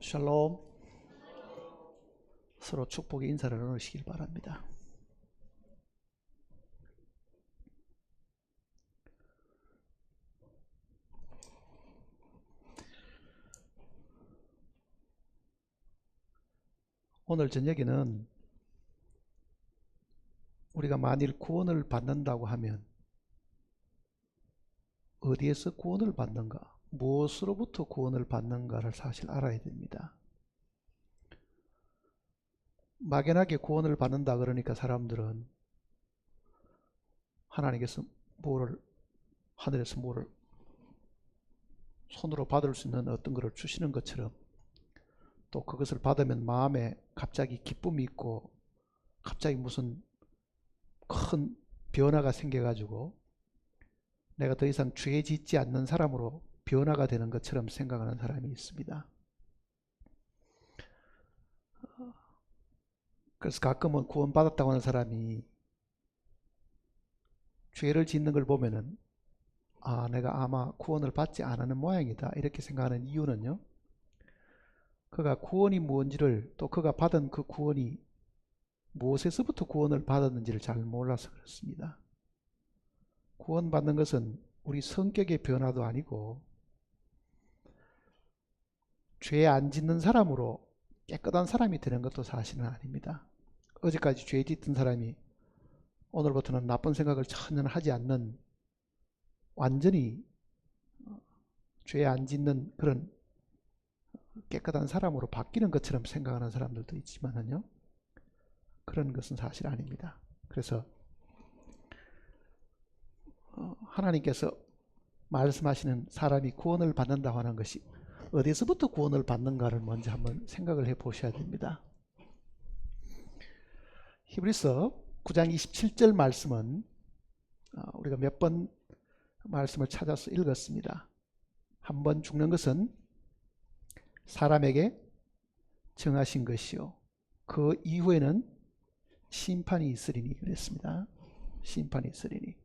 샬롬. 서로 축복의 인사를 나누시길 바랍니다. 오늘 저녁에는 우리가 만일 구원을 받는다고 하면 어디에서 구원을 받는가, 무엇으로부터 구원을 받는가를 사실 알아야 됩니다. 막연하게 구원을 받는다 그러니까 사람들은 하나님께서 하늘에서 뭐를 손으로 받을 수 있는 어떤 것을 주시는 것처럼, 또 그것을 받으면 마음에 갑자기 기쁨이 있고 갑자기 무슨 큰 변화가 생겨가지고 내가 더 이상 죄 짓지 않는 사람으로 변화가 되는 것처럼 생각하는 사람이 있습니다. 그래서 가끔은 구원받았다고 하는 사람이 죄를 짓는 걸 보면은 내가 아마 구원을 받지 않는 모양이다 이렇게 생각하는 이유는요, 그가 구원이 뭔지를, 또 그가 받은 그 구원이 무엇에서부터 구원을 받았는지를 잘 몰라서 그렇습니다. 구원받는 것은 우리 성격의 변화도 아니고 죄 안 짓는 사람으로 깨끗한 사람이 되는 것도 사실은 아닙니다. 어제까지 죄 짓던 사람이 오늘부터는 나쁜 생각을 전혀 하지 않는, 완전히 죄 안 짓는 그런 깨끗한 사람으로 바뀌는 것처럼 생각하는 사람들도 있지만요, 그런 것은 사실 아닙니다. 그래서 하나님께서 말씀하시는 사람이 구원을 받는다고 하는 것이 어디서부터 구원을 받는가를 먼저 한번 생각을 해 보셔야 됩니다. 히브리서 9장 27절 말씀은 우리가 몇 번 말씀을 찾아서 읽었습니다. 한 번 죽는 것은 사람에게 정하신 것이요 그 이후에는 심판이 있으리니 그랬습니다. 심판이 있으리니.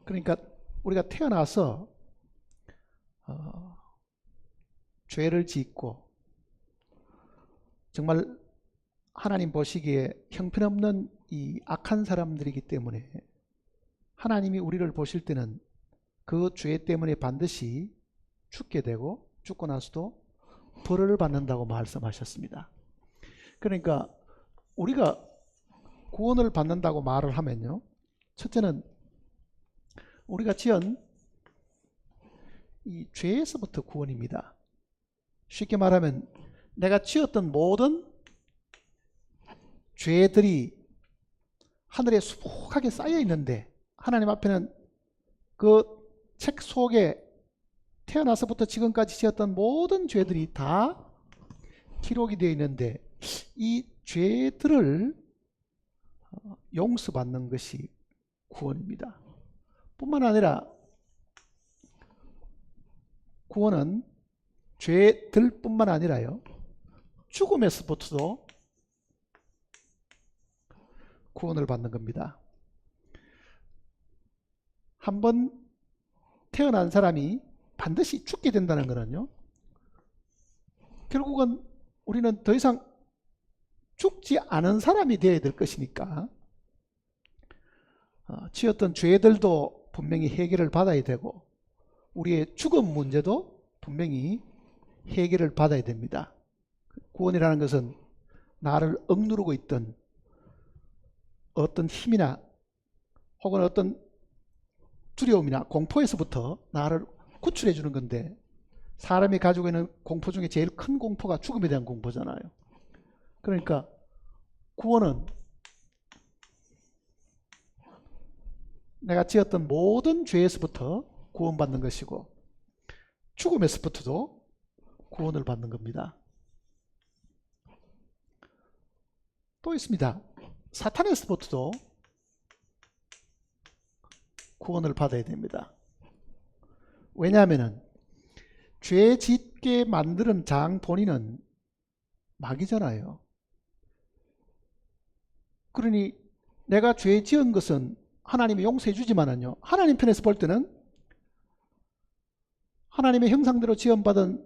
그러니까 우리가 태어나서 죄를 짓고 정말 하나님 보시기에 형편없는 이 악한 사람들이기 때문에 하나님이 우리를 보실 때는 그 죄 때문에 반드시 죽게 되고 죽고 나서도 벌을 받는다고 말씀하셨습니다. 그러니까 우리가 구원을 받는다고 말을 하면요, 첫째는 우리가 지은 이 죄에서부터 구원입니다. 쉽게 말하면 내가 지었던 모든 죄들이 하늘에 수북하게 쌓여 있는데, 하나님 앞에는 그 책 속에 태어나서부터 지금까지 지었던 모든 죄들이 다 기록이 되어 있는데, 이 죄들을 용서받는 것이 구원입니다. 뿐만 아니라 구원은 죄들 뿐만 아니라요, 죽음에서부터도 구원을 받는 겁니다. 한번 태어난 사람이 반드시 죽게 된다는 거는요, 결국은 우리는 더 이상 죽지 않은 사람이 되어야 될 것이니까 지었던 죄들도 분명히 해결을 받아야 되고 우리의 죽음 문제도 분명히 해결을 받아야 됩니다. 구원이라는 것은 나를 억누르고 있던 어떤 힘이나 혹은 어떤 두려움이나 공포에서부터 나를 구출해 주는 건데, 사람이 가지고 있는 공포 중에 제일 큰 공포가 죽음에 대한 공포잖아요. 그러니까 구원은 내가 지었던 모든 죄에서부터 구원받는 것이고 죽음에서부터도 구원을 받는 겁니다. 또 있습니다. 사탄에서부터도 구원을 받아야 됩니다. 왜냐하면 죄 짓게 만드는 장 본인은 마귀잖아요. 그러니 내가 죄 지은 것은 하나님이 용서해 주지만은요, 하나님 편에서 볼 때는 하나님의 형상대로 지음받은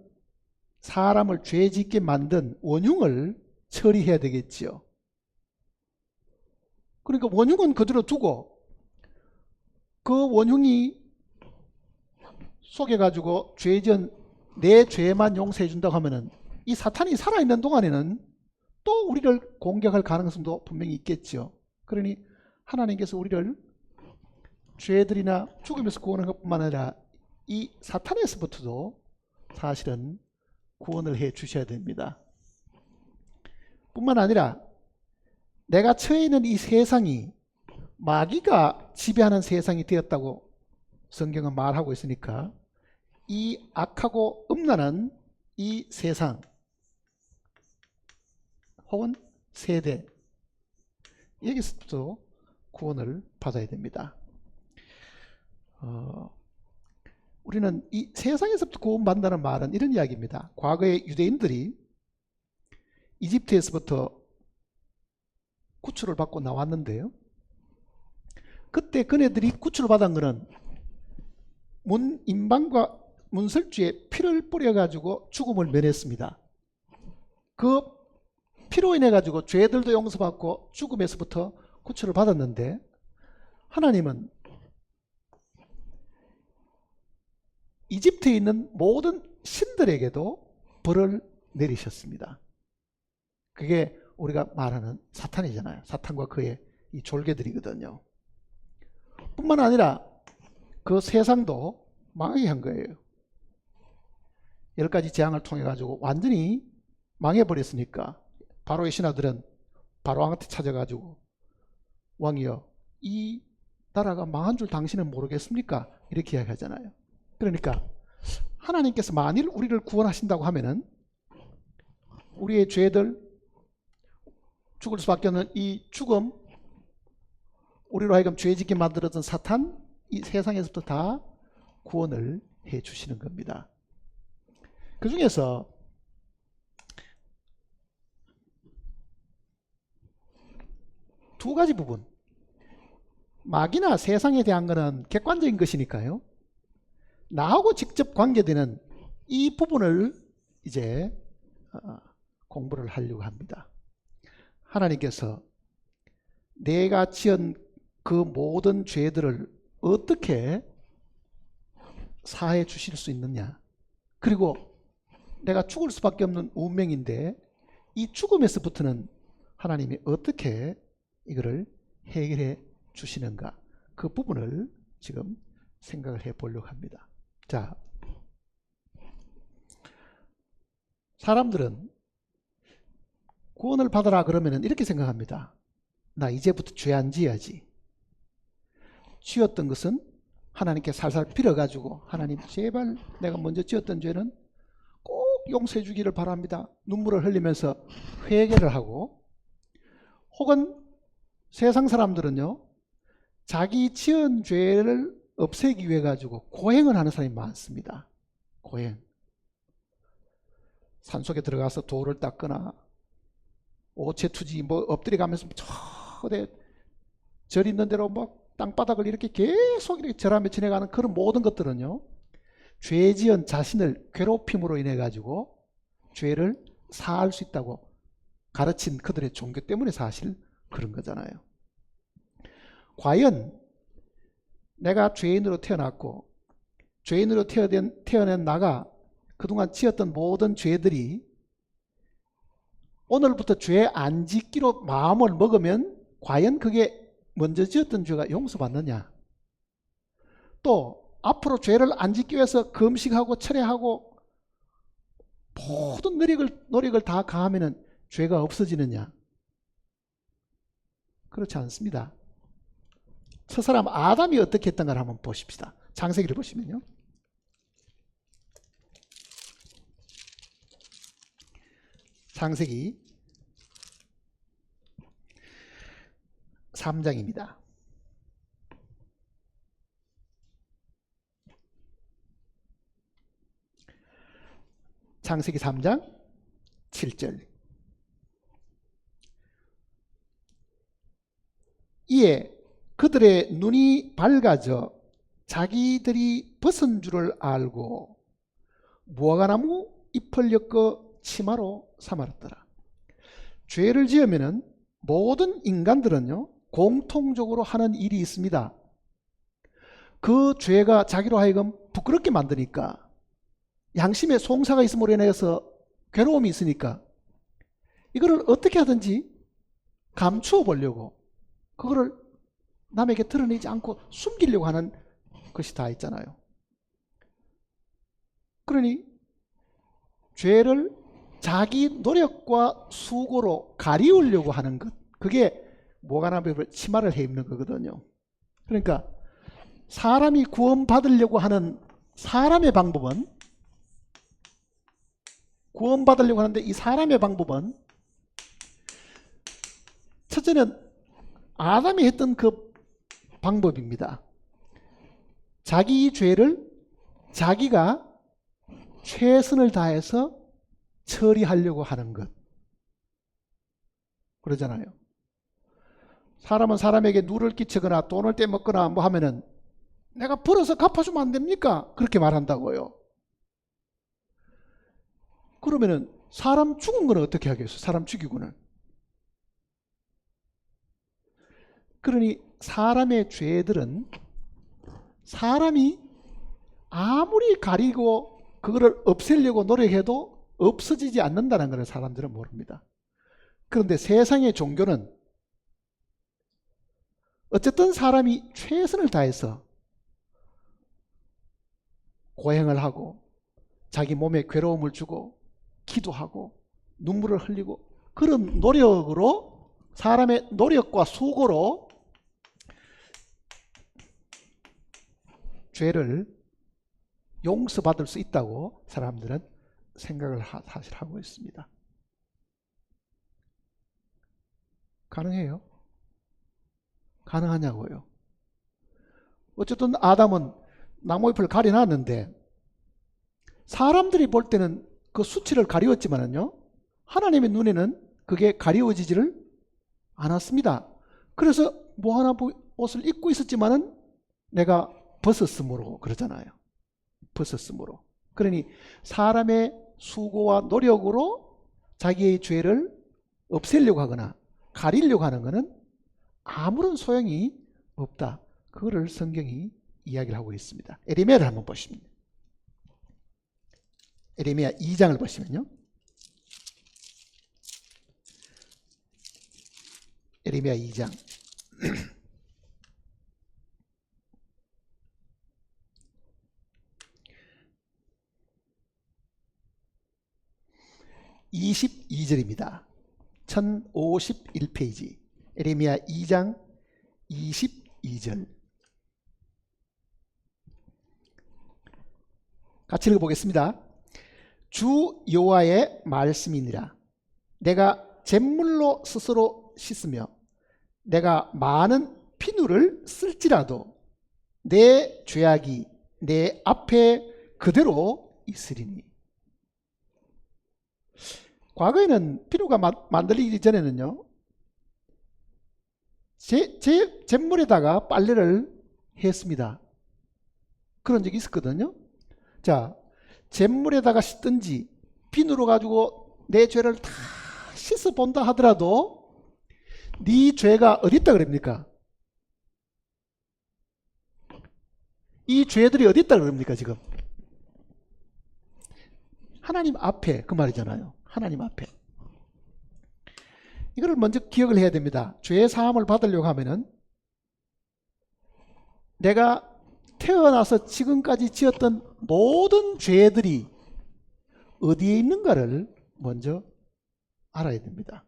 사람을 죄 짓게 만든 원흉을 처리해야 되겠지요. 그러니까 원흉은 그대로 두고 그 원흉이 속여가지고 죄 지은 내 죄만 용서해 준다고 하면은 이 사탄이 살아있는 동안에는 또 우리를 공격할 가능성도 분명히 있겠죠. 그러니 하나님께서 우리를 죄들이나 죽음에서 구원할 것뿐만 아니라 이 사탄에서부터도 사실은 구원을 해 주셔야 됩니다. 뿐만 아니라 내가 처해 있는 이 세상이 마귀가 지배하는 세상이 되었다고 성경은 말하고 있으니까 이 악하고 음란한 이 세상 혹은 세대 여기서부터 구원을 받아야 됩니다. 우리는 이 세상에서부터 구원받는다는 말은 이런 이야기입니다. 과거에 유대인들이 이집트에서부터 구출을 받고 나왔는데요. 그때 그네들이 구출을 받은 것은 문인방과 문설주에 피를 뿌려가지고 죽음을 면했습니다. 그 피로 인해 가지고 죄들도 용서받고 죽음에서부터 구출을 받았는데 하나님은 이집트에 있는 모든 신들에게도 벌을 내리셨습니다. 그게 우리가 말하는 사탄이잖아요. 사탄과 그의 이 졸개들이거든요. 뿐만 아니라 그 세상도 망하게 한 거예요. 10가지 재앙을 통해 가지고 완전히 망해버렸으니까 바로의 신하들은 바로왕한테 찾아가지고 왕이여 이 나라가 망한 줄 당신은 모르겠습니까? 이렇게 이야기하잖아요. 그러니까 하나님께서 만일 우리를 구원하신다고 하면은 우리의 죄들 죽을 수밖에 없는 이 죽음 우리로 하여금 죄짓게 만들었던 사탄 이 세상에서부터 다 구원을 해 주시는 겁니다. 그 중에서 두 가지 부분 마귀나 세상에 대한 것은 객관적인 것이니까요. 나하고 직접 관계되는 이 부분을 이제 공부를 하려고 합니다. 하나님께서 내가 지은 그 모든 죄들을 어떻게 사해 주실 수 있느냐, 그리고 내가 죽을 수밖에 없는 운명인데 이 죽음에서부터는 하나님이 어떻게 이거를 해결해 주시는가, 그 부분을 지금 생각을 해 보려고 합니다. 자, 사람들은 구원을 받아라 그러면 이렇게 생각합니다. 나 이제부터 죄 안 지어야지. 지었던 것은 하나님께 살살 빌어가지고 하나님 제발 내가 먼저 지었던 죄는 꼭 용서해 주기를 바랍니다. 눈물을 흘리면서 회개를 하고, 혹은 세상 사람들은요 자기 지은 죄를 없애기 위해 가지고 고행을 하는 사람이 많습니다. 고행. 산속에 들어가서 돌을 닦거나 오체투지 뭐 엎드려 가면서 절 있는 대로 막 땅바닥을 이렇게 계속 이렇게 절하며 지내가는 그런 모든 것들은요 죄 지은 자신을 괴롭힘으로 인해 가지고 죄를 사할 수 있다고 가르친 그들의 종교 때문에 사실 그런 거잖아요. 과연 내가 죄인으로 태어났고 죄인으로 태어난 나가 그동안 지었던 모든 죄들이 오늘부터 죄 안 짓기로 마음을 먹으면 과연 그게 먼저 지었던 죄가 용서받느냐, 또 앞으로 죄를 안 짓기 위해서 금식하고 철회하고 모든 노력을 다 가하면 죄가 없어지느냐? 그렇지 않습니다. 첫사람 아담이 어떻게 했던가를 한번 보십시다. 창세기를 보시면요. 창세기 3장입니다. 창세기 3장 7절. 이에 그들의 눈이 밝아져 자기들이 벗은 줄을 알고 무화과나무 잎을 엮어 치마로 삼았더라. 죄를 지으면은 모든 인간들은요 공통적으로 하는 일이 있습니다. 그 죄가 자기로 하여금 부끄럽게 만드니까, 양심에 송사가 있음으로 인해서 괴로움이 있으니까 이거를 어떻게 하든지 감추어 보려고, 그거를 남에게 드러내지 않고 숨기려고 하는 것이 다 있잖아요. 그러니 죄를 자기 노력과 수고로 가리우려고 하는 것, 그게 무화과나무 치마를 해 입는 거거든요. 그러니까 사람이 구원받으려고 하는 사람의 방법은, 구원받으려고 하는데 이 사람의 방법은 첫째는 아담이 했던 그 방법입니다. 자기 죄를 자기가 최선을 다해서 처리하려고 하는 것. 그러잖아요. 사람은 사람에게 누를 끼치거나 돈을 떼먹거나 뭐 하면은 내가 벌어서 갚아주면 안 됩니까? 그렇게 말한다고요. 그러면은 사람 죽은 거는 어떻게 하겠어요? 사람 죽이고는. 그러니 사람의 죄들은 사람이 아무리 가리고 그거를 없애려고 노력해도 없어지지 않는다는 것을 사람들은 모릅니다. 그런데 세상의 종교는 어쨌든 사람이 최선을 다해서 고행을 하고 자기 몸에 괴로움을 주고 기도하고 눈물을 흘리고 그런 노력으로, 사람의 노력과 수고로 죄를 용서받을 수 있다고 사람들은 생각을 사실 하고 있습니다. 가능해요? 가능하냐고요? 어쨌든 아담은 나무잎을 가려놨는데 사람들이 볼 때는 그 수치를 가리웠지만은요, 하나님의 눈에는 그게 가리워지지를 않았습니다. 그래서 무화과나무 옷을 입고 있었지만은 내가 벗었으므로 그러잖아요. 벗었으므로. 그러니 사람의 수고와 노력으로 자기의 죄를 없애려고 하거나 가리려고 하는 것은 아무런 소용이 없다. 그거를 성경이 이야기를 하고 있습니다. 에레미야를 한번 보시면, 에레미야 2장을 보시면요, 에레미야 2장 22절입니다. 1051페이지 에레미야 2장 22절 같이 읽어보겠습니다. 주 여호와의 말씀이니라. 내가 잿물로 스스로 씻으며 내가 많은 피누를 쓸지라도 내 죄악이 내 앞에 그대로 있으리니. 과거에는 피누가 만들리기 전에는요, 잿물에다가 빨래를 했습니다. 그런 적이 있었거든요. 자, 잿물에다가 씻든지 비누로 가지고 내 죄를 다 씻어 본다 하더라도 네 죄가 어디 있다 그럽니까? 이 죄들이 어디 있다 그럽니까? 지금 하나님 앞에, 그 말이잖아요. 하나님 앞에. 이거를 먼저 기억을 해야 됩니다. 죄 사함을 받으려고 하면은 내가 태어나서 지금까지 지었던 모든 죄들이 어디에 있는가를 먼저 알아야 됩니다.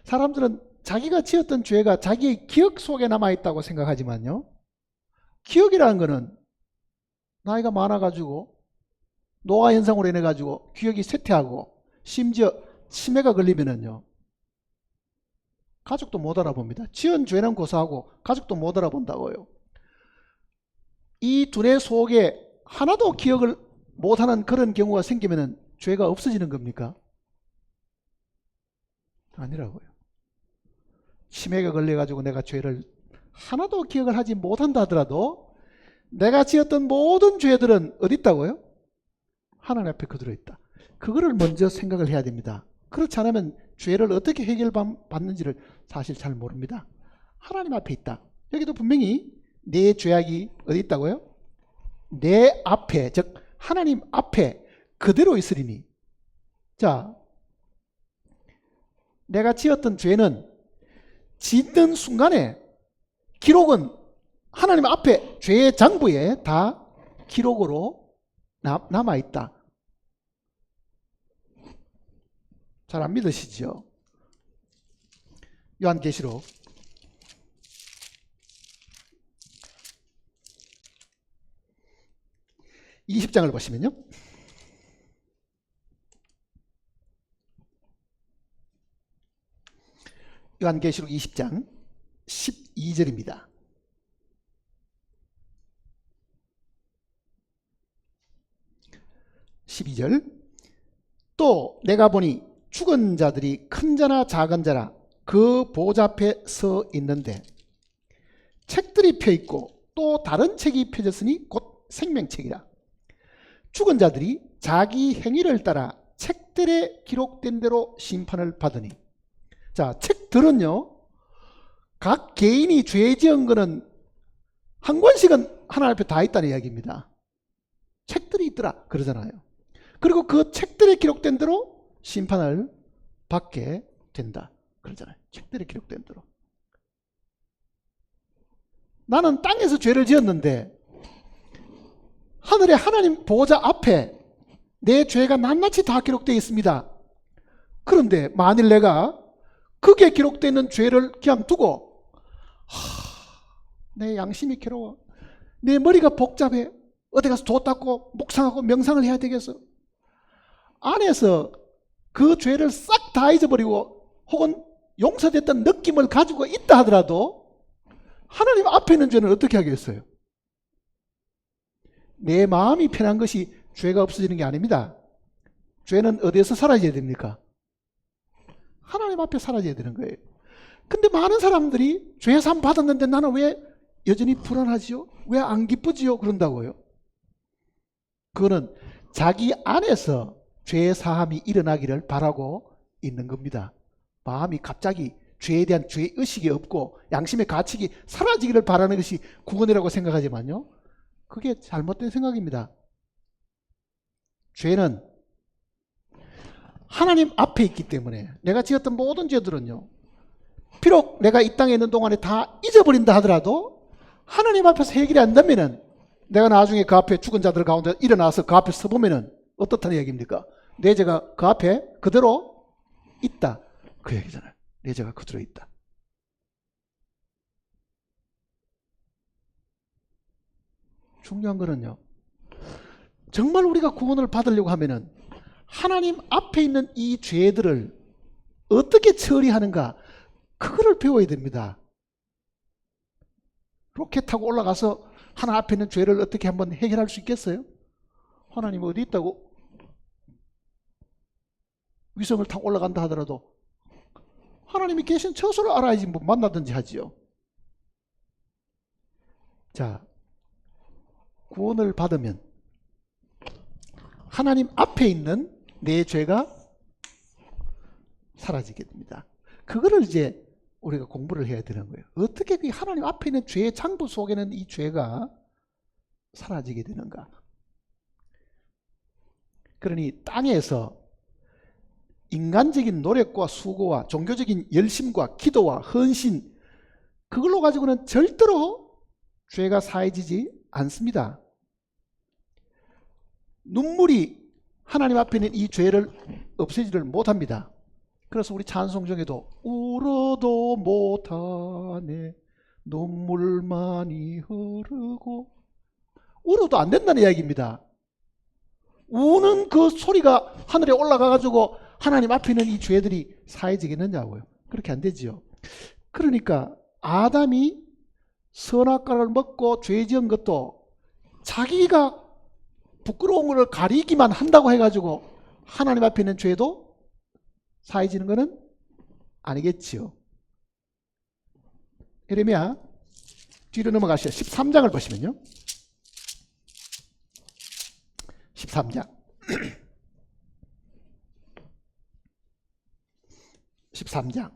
사람들은 자기가 지었던 죄가 자기의 기억 속에 남아있다고 생각하지만요, 기억이라는 거는 나이가 많아가지고 노화 현상으로 인해가지고 기억이 쇠퇴하고 심지어 치매가 걸리면은요, 가족도 못 알아봅니다. 지은 죄는 고사하고 가족도 못 알아본다고요. 이 두뇌 속에 하나도 기억을 못하는 그런 경우가 생기면 죄가 없어지는 겁니까? 아니라고요. 치매가 걸려가지고 내가 죄를 하나도 기억을 하지 못한다 하더라도 내가 지었던 모든 죄들은 어디 있다고요? 하나님 앞에 그대로 있다. 그거를 먼저 생각을 해야 됩니다. 그렇지 않으면 죄를 어떻게 해결받는지를 사실 잘 모릅니다. 하나님 앞에 있다. 여기도 분명히 내 죄악이 어디 있다고요? 내 앞에, 즉 하나님 앞에 그대로 있으리니. 자, 내가 지었던 죄는 짓는 순간에 기록은 하나님 앞에 죄의 장부에 다 기록으로 남아있다. 잘 안 믿으시죠? 요한계시록 20장을 보시면요. 요한계시록 20장 12절입니다. 12절. 또 내가 보니 죽은 자들이 큰 자나 작은 자라 그 보좌 앞에 서 있는데 책들이 펴 있고 또 다른 책이 펴졌으니 곧 생명책이라. 죽은 자들이 자기 행위를 따라 책들에 기록된 대로 심판을 받으니. 자, 책들은요, 각 개인이 죄 지은 거는 한 권씩은 하나님 앞에 다 있다는 이야기입니다. 책들이 있더라 그러잖아요. 그리고 그 책들에 기록된 대로 심판을 받게 된다 그러잖아요. 책들에 기록된 대로. 나는 땅에서 죄를 지었는데 하늘의 하나님 보좌 앞에 내 죄가 낱낱이 다 기록되어 있습니다. 그런데 만일 내가 거기에 기록되어 있는 죄를 그냥 두고 내 양심이 괴로워, 내 머리가 복잡해, 어디 가서 도 닦고 묵상하고 명상을 해야 되겠어, 안에서 그 죄를 싹 다 잊어버리고 혹은 용서됐던 느낌을 가지고 있다 하더라도 하나님 앞에 있는 죄는 어떻게 하겠어요? 내 마음이 편한 것이 죄가 없어지는 게 아닙니다. 죄는 어디에서 사라져야 됩니까? 하나님 앞에 사라져야 되는 거예요. 근데 많은 사람들이 죄 사함 받았는데 나는 왜 여전히 불안하지요? 왜 안 기쁘지요? 그런다고요. 그거는 자기 안에서 죄 사함이 일어나기를 바라고 있는 겁니다. 마음이 갑자기 죄에 대한 죄의식이 없고 양심의 가책이 사라지기를 바라는 것이 구원이라고 생각하지만요, 그게 잘못된 생각입니다. 죄는 하나님 앞에 있기 때문에 내가 지었던 모든 죄들은요, 비록 내가 이 땅에 있는 동안에 다 잊어버린다 하더라도 하나님 앞에서 해결이 안 되면은 내가 나중에 그 앞에 죽은 자들 가운데 일어나서 그 앞에 서보면은 어떻다는 얘기입니까? 내 죄가 그 앞에 그대로 있다 그 얘기잖아요. 내 죄가 그대로 있다. 중요한 거는요, 정말 우리가 구원을 받으려고 하면은 하나님 앞에 있는 이 죄들을 어떻게 처리하는가, 그거를 배워야 됩니다. 로켓 타고 올라가서 하나님 앞에 있는 죄를 어떻게 한번 해결할 수 있겠어요? 하나님 어디 있다고 위성을 타고 올라간다 하더라도 하나님이 계신 처소를 알아야지 뭐 만나든지 하지요. 자, 구원을 받으면 하나님 앞에 있는 내 죄가 사라지게 됩니다. 그거를 이제 우리가 공부를 해야 되는 거예요. 어떻게 그 하나님 앞에 있는 죄의 장부 속에는 이 죄가 사라지게 되는가. 그러니 땅에서 인간적인 노력과 수고와 종교적인 열심과 기도와 헌신, 그걸로 가지고는 절대로 죄가 사해지지 않습니다. 눈물이 하나님 앞에 있는 이 죄를 없애지를 못합니다. 그래서 우리 찬송 중에도 울어도 못하네 눈물만이 흐르고, 울어도 안 된다는 이야기입니다. 우는 그 소리가 하늘에 올라가 가지고 하나님 앞에 있는 이 죄들이 사해지겠느냐고요. 그렇게 안 되지요. 그러니까 아담이 선악과를 먹고 죄 지은 것도 자기가 부끄러운 것을 가리기만 한다고 해가지고 하나님 앞에 있는 죄도 사해지는 것은 아니겠지요. 예레미야 뒤로 넘어가시죠. 13장을 보시면요. 13장 13장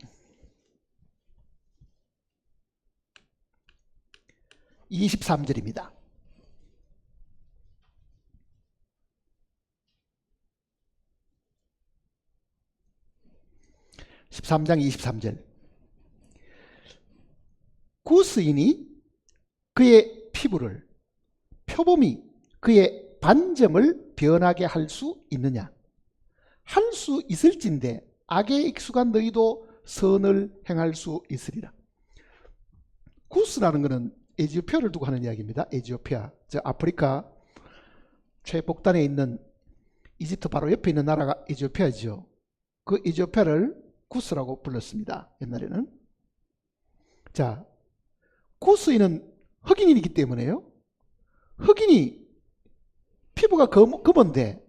23절입니다. 13장 23절. 구스인이 그의 피부를, 표범이 그의 반점을 변하게 할 수 있느냐? 할 수 있을진데 악에 익숙한 너희도 선을 행할 수 있으리라. 구스라는 것은 에티오피아를 두고 하는 이야기입니다. 에티오피아, 저 아프리카 최북단에 있는 이집트 바로 옆에 있는 나라가 에티오피아죠. 그 에티오피아를 구스라고 불렀습니다. 옛날에는. 자, 구스인은 흑인이기 때문에요. 흑인이 피부가 검은데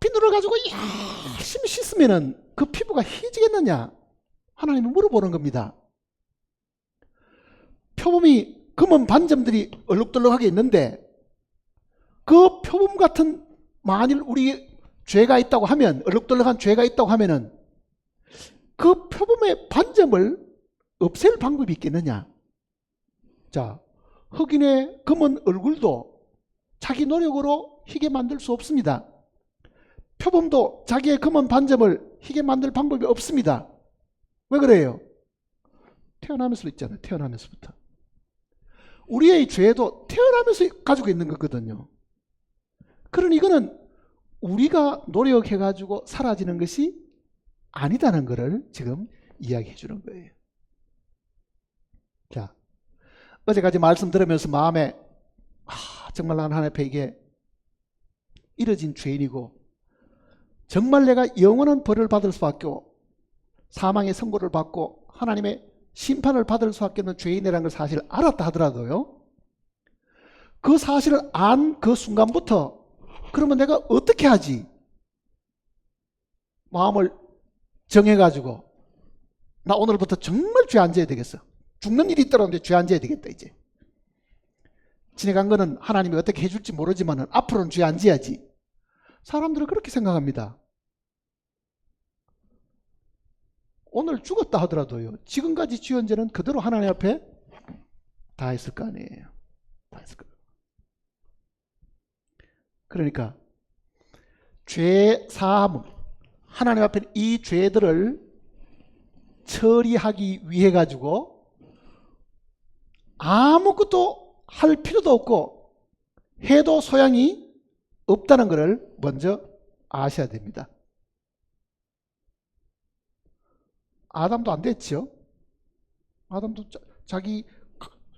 비누를 가지고 열심히 씻으면은 그 피부가 희지겠느냐? 하나님이 물어보는 겁니다. 표범이 검은 반점들이 얼룩덜룩하게 있는데 그 표범 같은 만일 우리 죄가 있다고 하면, 얼룩덜룩한 죄가 있다고 하면은 그 표범의 반점을 없앨 방법이 있겠느냐? 자, 흑인의 검은 얼굴도 자기 노력으로 희게 만들 수 없습니다. 표범도 자기의 검은 반점을 희게 만들 방법이 없습니다. 왜 그래요? 태어나면서 있잖아요. 태어나면서부터. 우리의 죄도 태어나면서 가지고 있는 거거든요. 그러니 이거는 우리가 노력해가지고 사라지는 것이 아니다는 것을 지금 이야기해 주는 거예요. 자, 어제까지 말씀 들으면서 마음에 정말 나는 하나님 앞에 이게 이뤄진 죄인이고 정말 내가 영원한 벌을 받을 수밖에 없고 사망의 선고를 받고 하나님의 심판을 받을 수밖에 없는 죄인이라는 걸 사실 알았다 하더라도요, 그 사실을 안 그 순간부터 그러면 내가 어떻게 하지? 마음을 정해가지고 나 오늘부터 정말 죄 안 져야 되겠어. 죽는 일이 있더라도 죄 안 져야 되겠다. 이제 지나간 거는 하나님이 어떻게 해줄지 모르지만 앞으로는 죄 안 지어야지. 사람들은 그렇게 생각합니다. 오늘 죽었다 하더라도요, 지금까지 지은 죄는 그대로 하나님 앞에 다 했을 거 아니에요. 다 했을 거예요. 그러니까 죄 사함, 하나님 앞에 이 죄들을 처리하기 위해 가지고 아무것도 할 필요도 없고 해도 소양이 없다는 것을 먼저 아셔야 됩니다. 아담도 안 됐죠. 아담도 자기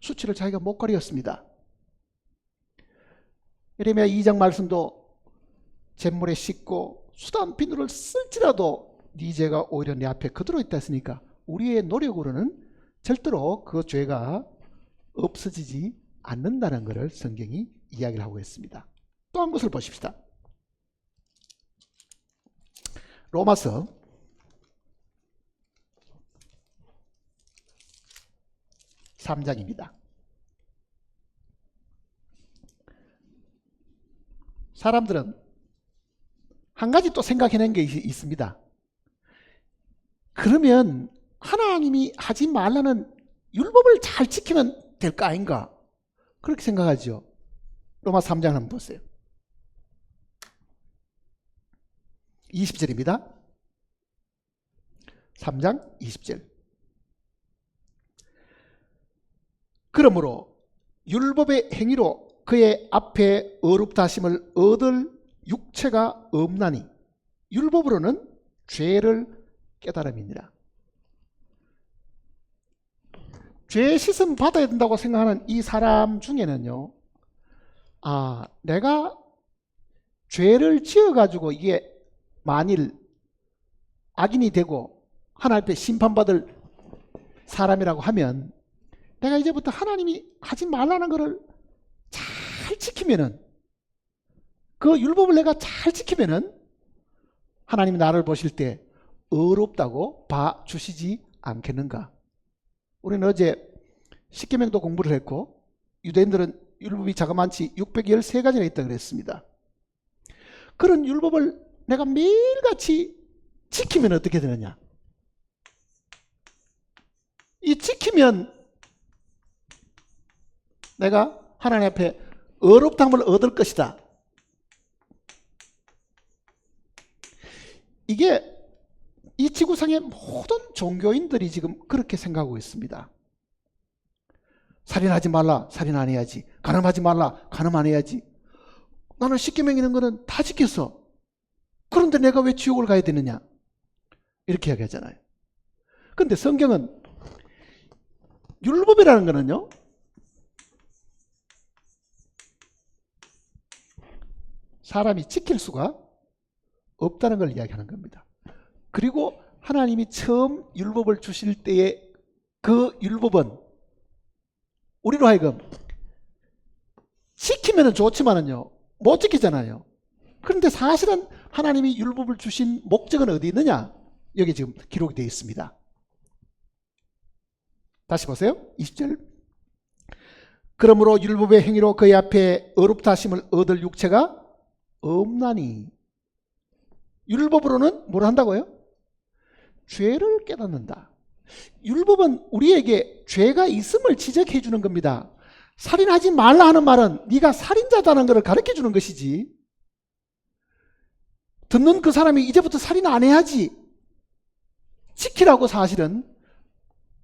수치를 자기가 못 가리었습니다. 예레미야 2장 말씀도 잿물에 씻고 수단 비누를 쓸지라도 네 죄가 오히려 내 앞에 그대로 있다 했으니까 우리의 노력으로는 절대로 그 죄가 없어지지 않는다는 것을 성경이 이야기를 하고 있습니다. 또 한 것을 보십시다. 로마서 3장입니다. 사람들은 한 가지 또 생각해낸 게 있습니다. 그러면 하나님이 하지 말라는 율법을 잘 지키면 될 거 아닌가? 그렇게 생각하죠. 로마 3장 한번 보세요. 20절입니다. 3장 20절. 그러므로 율법의 행위로 그의 앞에 어렵다심을 얻을 육체가 없나니 율법으로는 죄를 깨달음이니라. 죄 씻음 받아야 된다고 생각하는 이 사람 중에는요, 내가 죄를 지어가지고 이게 만일 악인이 되고 하나님 앞에 심판받을 사람이라고 하면 내가 이제부터 하나님이 하지 말라는 것을 잘 지키면은, 그 율법을 내가 잘 지키면은 하나님이 나를 보실 때 어렵다고 봐주시지 않겠는가? 우리는 어제 십계명도 공부를 했고 유대인들은 율법이 자그만치 613가지나 있다고 그랬습니다. 그런 율법을 내가 매일같이 지키면 어떻게 되느냐? 이 지키면 내가 하나님 앞에 의롭다함을 얻을 것이다. 이게 이 지구상의 모든 종교인들이 지금 그렇게 생각하고 있습니다. 살인하지 말라, 살인 안 해야지. 간음하지 말라, 간음 안 해야지. 나는 십계명 있는 거는 다 지켰어. 그런데 내가 왜 지옥을 가야 되느냐? 이렇게 이야기하잖아요. 그런데 성경은 율법이라는 거는요, 사람이 지킬 수가 없다는 걸 이야기하는 겁니다. 그리고 하나님이 처음 율법을 주실 때의 그 율법은 우리로 하여금 지키면 좋지만은요, 못 지키잖아요. 그런데 사실은 하나님이 율법을 주신 목적은 어디 있느냐? 여기 지금 기록이 되어 있습니다. 다시 보세요. 20절. 그러므로 율법의 행위로 그의 앞에 의롭다 하심을 얻을 육체가 없나니. 율법으로는 뭘 한다고요? 죄를 깨닫는다. 율법은 우리에게 죄가 있음을 지적해 주는 겁니다. 살인하지 말라 하는 말은 네가 살인자다는 것을 가르쳐 주는 것이지, 듣는 그 사람이 이제부터 살인 안 해야지 지키라고 사실은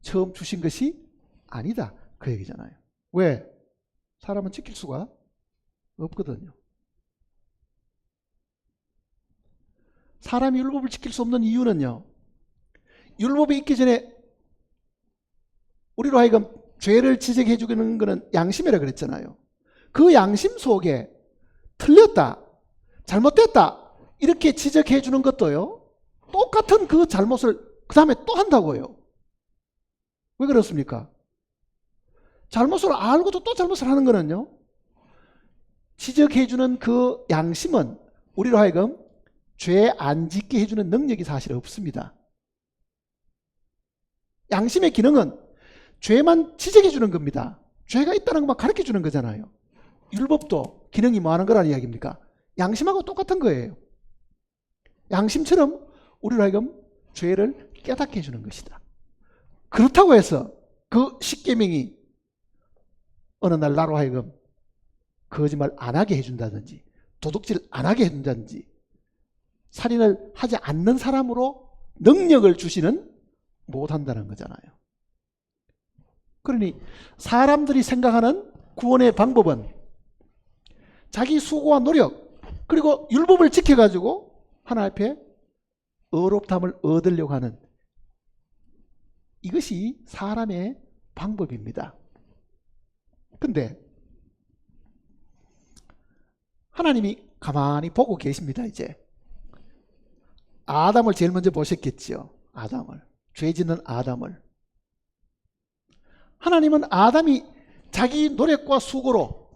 처음 주신 것이 아니다, 그 얘기잖아요. 왜? 사람은 지킬 수가 없거든요. 사람이 율법을 지킬 수 없는 이유는요, 율법이 있기 전에 우리로 하여금 죄를 지적해 주는 것은 양심이라 그랬잖아요. 그 양심 속에 틀렸다, 잘못됐다 이렇게 지적해 주는 것도요, 똑같은 그 잘못을 그 다음에 또 한다고요. 왜 그렇습니까? 잘못을 알고도 또 잘못을 하는 거는요, 지적해 주는 그 양심은 우리로 하여금 죄 안 짓게 해주는 능력이 사실 없습니다. 양심의 기능은 죄만 지적해 주는 겁니다. 죄가 있다는 것만 가르쳐 주는 거잖아요. 율법도 기능이 뭐 하는 거라는 이야기입니까? 양심하고 똑같은 거예요. 양심처럼 우리로 하여금 죄를 깨닫게 해주는 것이다. 그렇다고 해서 그 십계명이 어느 날 나로 하여금 거짓말 안 하게 해준다든지, 도둑질 안 하게 해준다든지, 살인을 하지 않는 사람으로 능력을 주시는 못한다는 거잖아요. 그러니 사람들이 생각하는 구원의 방법은 자기 수고와 노력, 그리고 율법을 지켜가지고 하나님 앞에 의롭다함을 얻으려고 하는, 이것이 사람의 방법입니다. 근데 하나님이 가만히 보고 계십니다. 이제 아담을 제일 먼저 보셨겠지요. 아담을, 죄 짓는 아담을. 하나님은 아담이 자기 노력과 수고로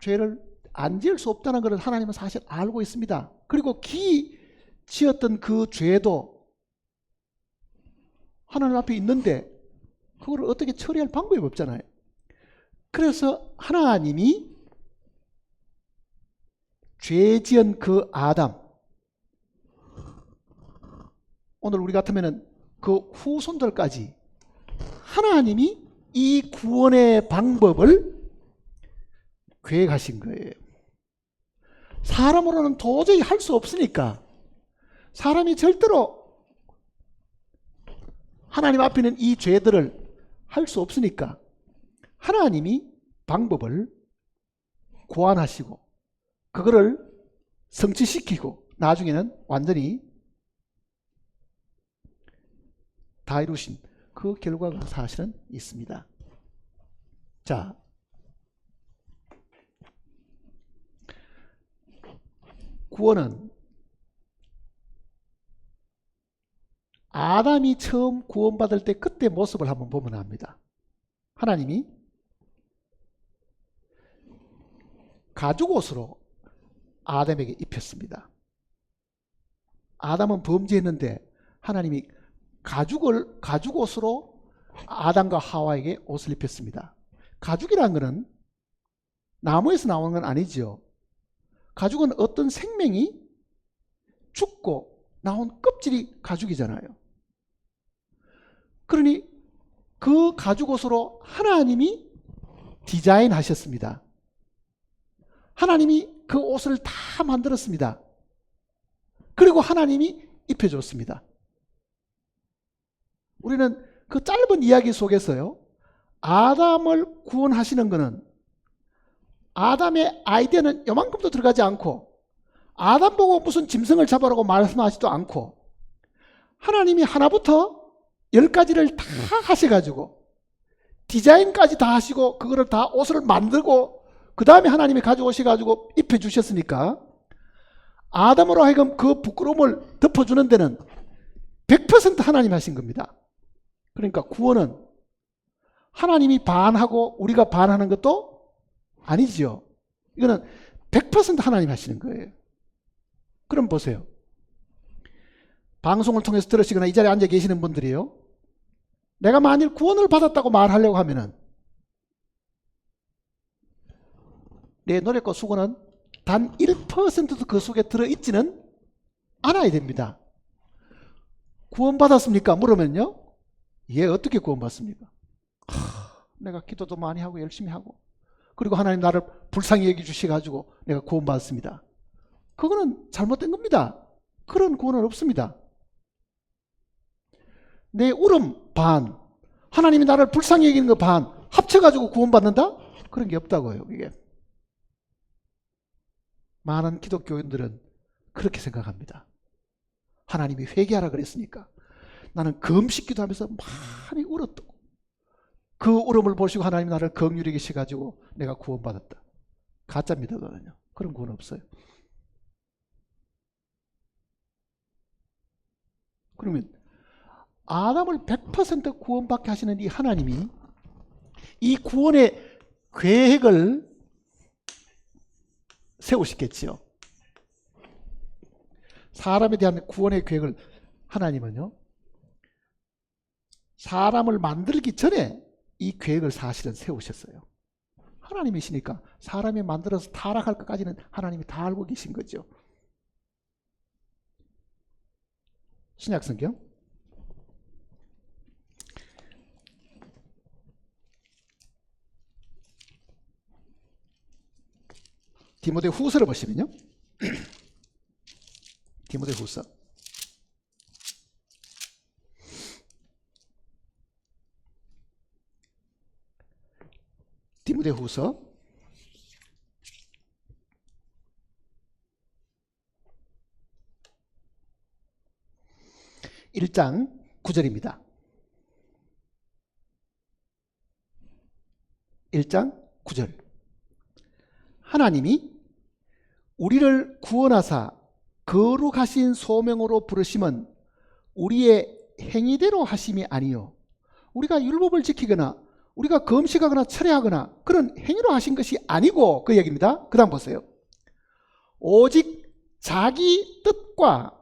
죄를 안 지을 수 없다는 것을 하나님은 사실 알고 있습니다. 그리고 기 지었던 그 죄도 하나님 앞에 있는데 그걸 어떻게 처리할 방법이 없잖아요. 그래서 하나님이 죄 지은 그 아담, 오늘 우리 같으면은 그 후손들까지 하나님이 이 구원의 방법을 계획하신 거예요. 사람으로는 도저히 할 수 없으니까, 사람이 절대로 하나님 앞에 있는 이 죄들을 할 수 없으니까 하나님이 방법을 고안하시고 그거를 성취시키고 나중에는 완전히 다 이루신 그 결과가 사실은 있습니다. 자, 구원은 아담이 처음 구원받을 때 그때 모습을 한번 보면 압니다. 하나님이 가죽옷으로 아담에게 입혔습니다. 아담은 범죄했는데 하나님이 가죽옷으로 아담과 하와에게 옷을 입혔습니다. 가죽이라는 것은 나무에서 나오는 건 아니죠. 가죽은 어떤 생명이 죽고 나온 껍질이 가죽이잖아요. 그러니 그 가죽 옷으로 하나님이 디자인하셨습니다. 하나님이 그 옷을 다 만들었습니다. 그리고 하나님이 입혀줬습니다. 우리는 그 짧은 이야기 속에서요, 아담을 구원하시는 것은 아담의 아이디어는 요만큼도 들어가지 않고, 아담 보고 무슨 짐승을 잡으라고 말씀하지도 않고, 하나님이 하나부터 10가지를 다 하셔가지고 디자인까지 다 하시고 그거를 다 옷을 만들고 그 다음에 하나님이 가져오셔가지고 입혀주셨으니까 아담으로 하여금 그 부끄러움을 덮어주는 데는 100% 하나님이 하신 겁니다. 그러니까 구원은 하나님이 반하고 우리가 반하는 것도 아니지요. 이거는 100% 하나님이 하시는 거예요. 그럼 보세요. 방송을 통해서 들으시거나 이 자리에 앉아 계시는 분들이요, 내가 만일 구원을 받았다고 말하려고 하면은 내 노력과 수고는 단 1%도 그 속에 들어있지는 않아야 됩니다. 구원받았습니까? 물으면요, 예, 어떻게 구원받습니까? 내가 기도도 많이 하고 열심히 하고 그리고 하나님 나를 불쌍히 여겨주셔가지고 내가 구원받았습니다. 그거는 잘못된 겁니다. 그런 구원은 없습니다. 내 울음 반, 하나님이 나를 불쌍히 여기는 거 반 합쳐가지고 구원받는다? 그런 게 없다고요. 이게 많은 기독교인들은 그렇게 생각합니다. 하나님이 회개하라 그랬으니까 나는 금식기도 하면서 많이 울었고 그 울음을 보시고 하나님이 나를 긍휼히 여기셔가지고 내가 구원받았다. 가짜입니다. 그거는요. 그런 구원 없어요. 그러면 아담을 100% 구원받게 하시는 이 하나님이 이 구원의 계획을 세우시겠지요. 사람에 대한 구원의 계획을 하나님은요, 사람을 만들기 전에 이 계획을 사실은 세우셨어요. 하나님이시니까 사람이 만들어서 타락할 것까지는 하나님이 다 알고 계신 거죠. 신약성경 디모데 후서를 보시면요, 디모데 후서 디모데 후서 1장 9절입니다. 1장 9절. 하나님이 우리를 구원하사 거룩하신 소명으로 부르심은 우리의 행위대로 하심이 아니요 우리가 율법을 지키거나 우리가 금식하거나 철회하거나 그런 행위로 하신 것이 아니고, 그 얘기입니다. 그 다음 보세요. 오직 자기 뜻과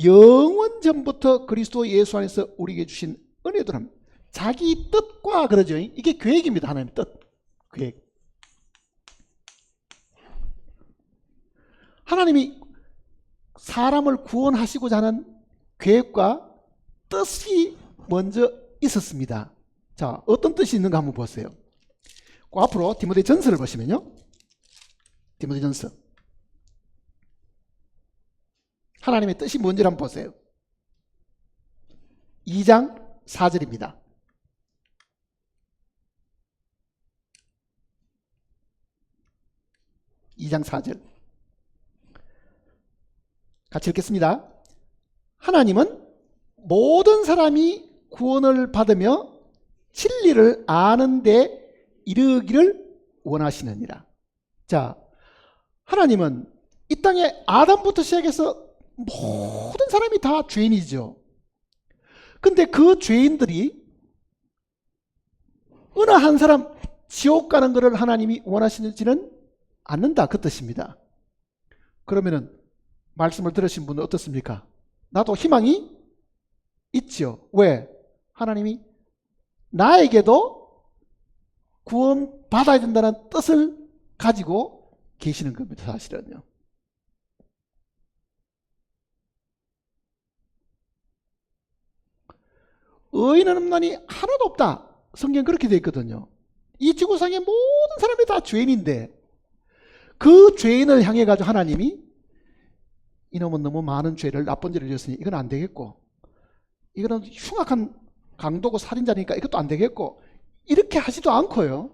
영원 전부터 그리스도 예수 안에서 우리에게 주신 은혜도랍니다. 자기 뜻과 그러죠. 이게 계획입니다. 하나님의 뜻, 계획. 하나님이 사람을 구원하시고자 하는 계획과 뜻이 먼저 있었습니다. 자, 어떤 뜻이 있는가 한번 보세요. 그 앞으로 디모데 전서를 보시면요, 디모데 전서 하나님의 뜻이 뭔지를 한번 보세요. 2장 4절입니다. 2장 4절 같이 읽겠습니다. 하나님은 모든 사람이 구원을 받으며 진리를 아는 데 이르기를 원하시느니라. 자, 하나님은 이 땅에 아담부터 시작해서 모든 사람이 다 죄인이죠. 근데 그 죄인들이 어느 한 사람 지옥 가는 것을 하나님이 원하시지는 않는다, 그 뜻입니다. 그러면은 말씀을 들으신 분은 어떻습니까? 나도 희망이 있죠. 왜? 하나님이 나에게도 구원 받아야 된다는 뜻을 가지고 계시는 겁니다, 사실은요. 의인은 없나니 하나도 없다. 성경 그렇게 되어 있거든요. 이 지구상의 모든 사람이 다 죄인인데 그 죄인을 향해 가지고 하나님이 이놈은 너무 많은 죄를 나쁜 죄를 지었으니 이건 안 되겠고, 이거는 흉악한 강도고 살인자니까 이것도 안 되겠고, 이렇게 하지도 않고요.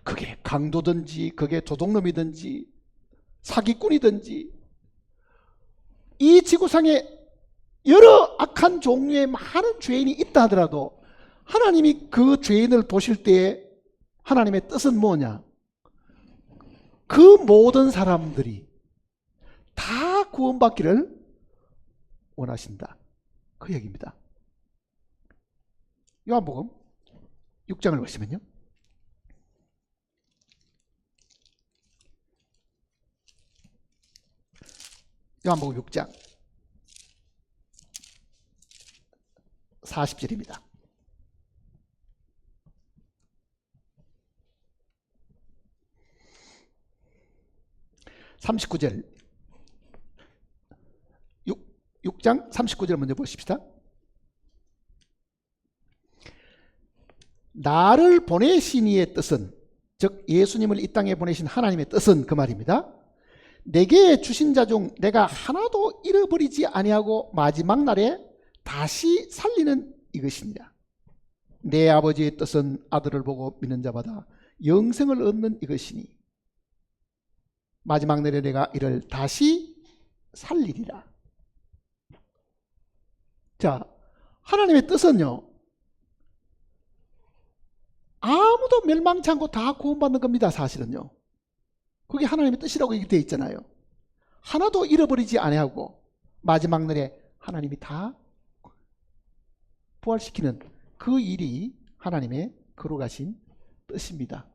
그게 강도든지 그게 도둑놈이든지 사기꾼이든지 이 지구상에 여러 악한 종류의 많은 죄인이 있다 하더라도 하나님이 그 죄인을 보실 때에 하나님의 뜻은 뭐냐? 그 모든 사람들이 다 구원받기를 원하신다. 그 얘기입니다. 요한복음 6장을 보시면요. 요한복음 6장 40절입니다. (39절) 6장 39절 먼저 보십시다. 나를 보내신 이의 뜻은, 즉 예수님을 이 땅에 보내신 하나님의 뜻은 그 말입니다. 내게 주신 자 중 내가 하나도 잃어버리지 아니하고 마지막 날에 다시 살리는 이것이니라. 내 아버지의 뜻은 아들을 보고 믿는 자마다 영생을 얻는 이것이니 마지막 날에 내가 이를 다시 살리리라. 자, 하나님의 뜻은요, 아무도 멸망치 않고 다 구원받는 겁니다. 사실은요. 그게 하나님의 뜻이라고 얘기 되어 있잖아요. 하나도 잃어버리지 아니하고 마지막 날에 하나님이 다 부활시키는 그 일이 하나님의 거룩하신 뜻입니다.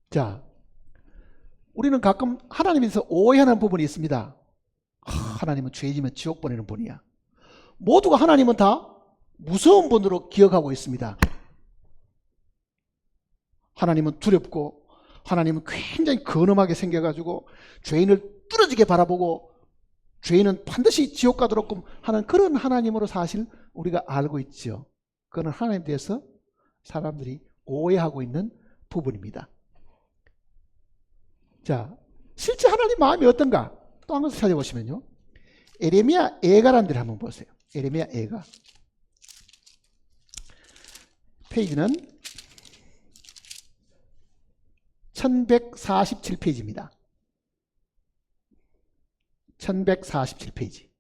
자, 우리는 가끔 하나님에 대해서 오해하는 부분이 있습니다. 하나님은 죄지면 지옥 보내는 분이야. 모두가 하나님은 다 무서운 분으로 기억하고 있습니다. 하나님은 두렵고 하나님은 굉장히 근엄하게 생겨가지고 죄인을 뚫어지게 바라보고 죄인은 반드시 지옥 가도록 하는 그런 하나님으로 사실 우리가 알고 있죠. 그건 하나님에 대해서 사람들이 오해하고 있는 부분입니다. 자, 실제 하나님 마음이 어떤가? 또 한 것을 찾아보시면요. 에레미야 애가라는 데를 한번 보세요. 에레미야 애가. 페이지는 1147페이지입니다. 1147페이지.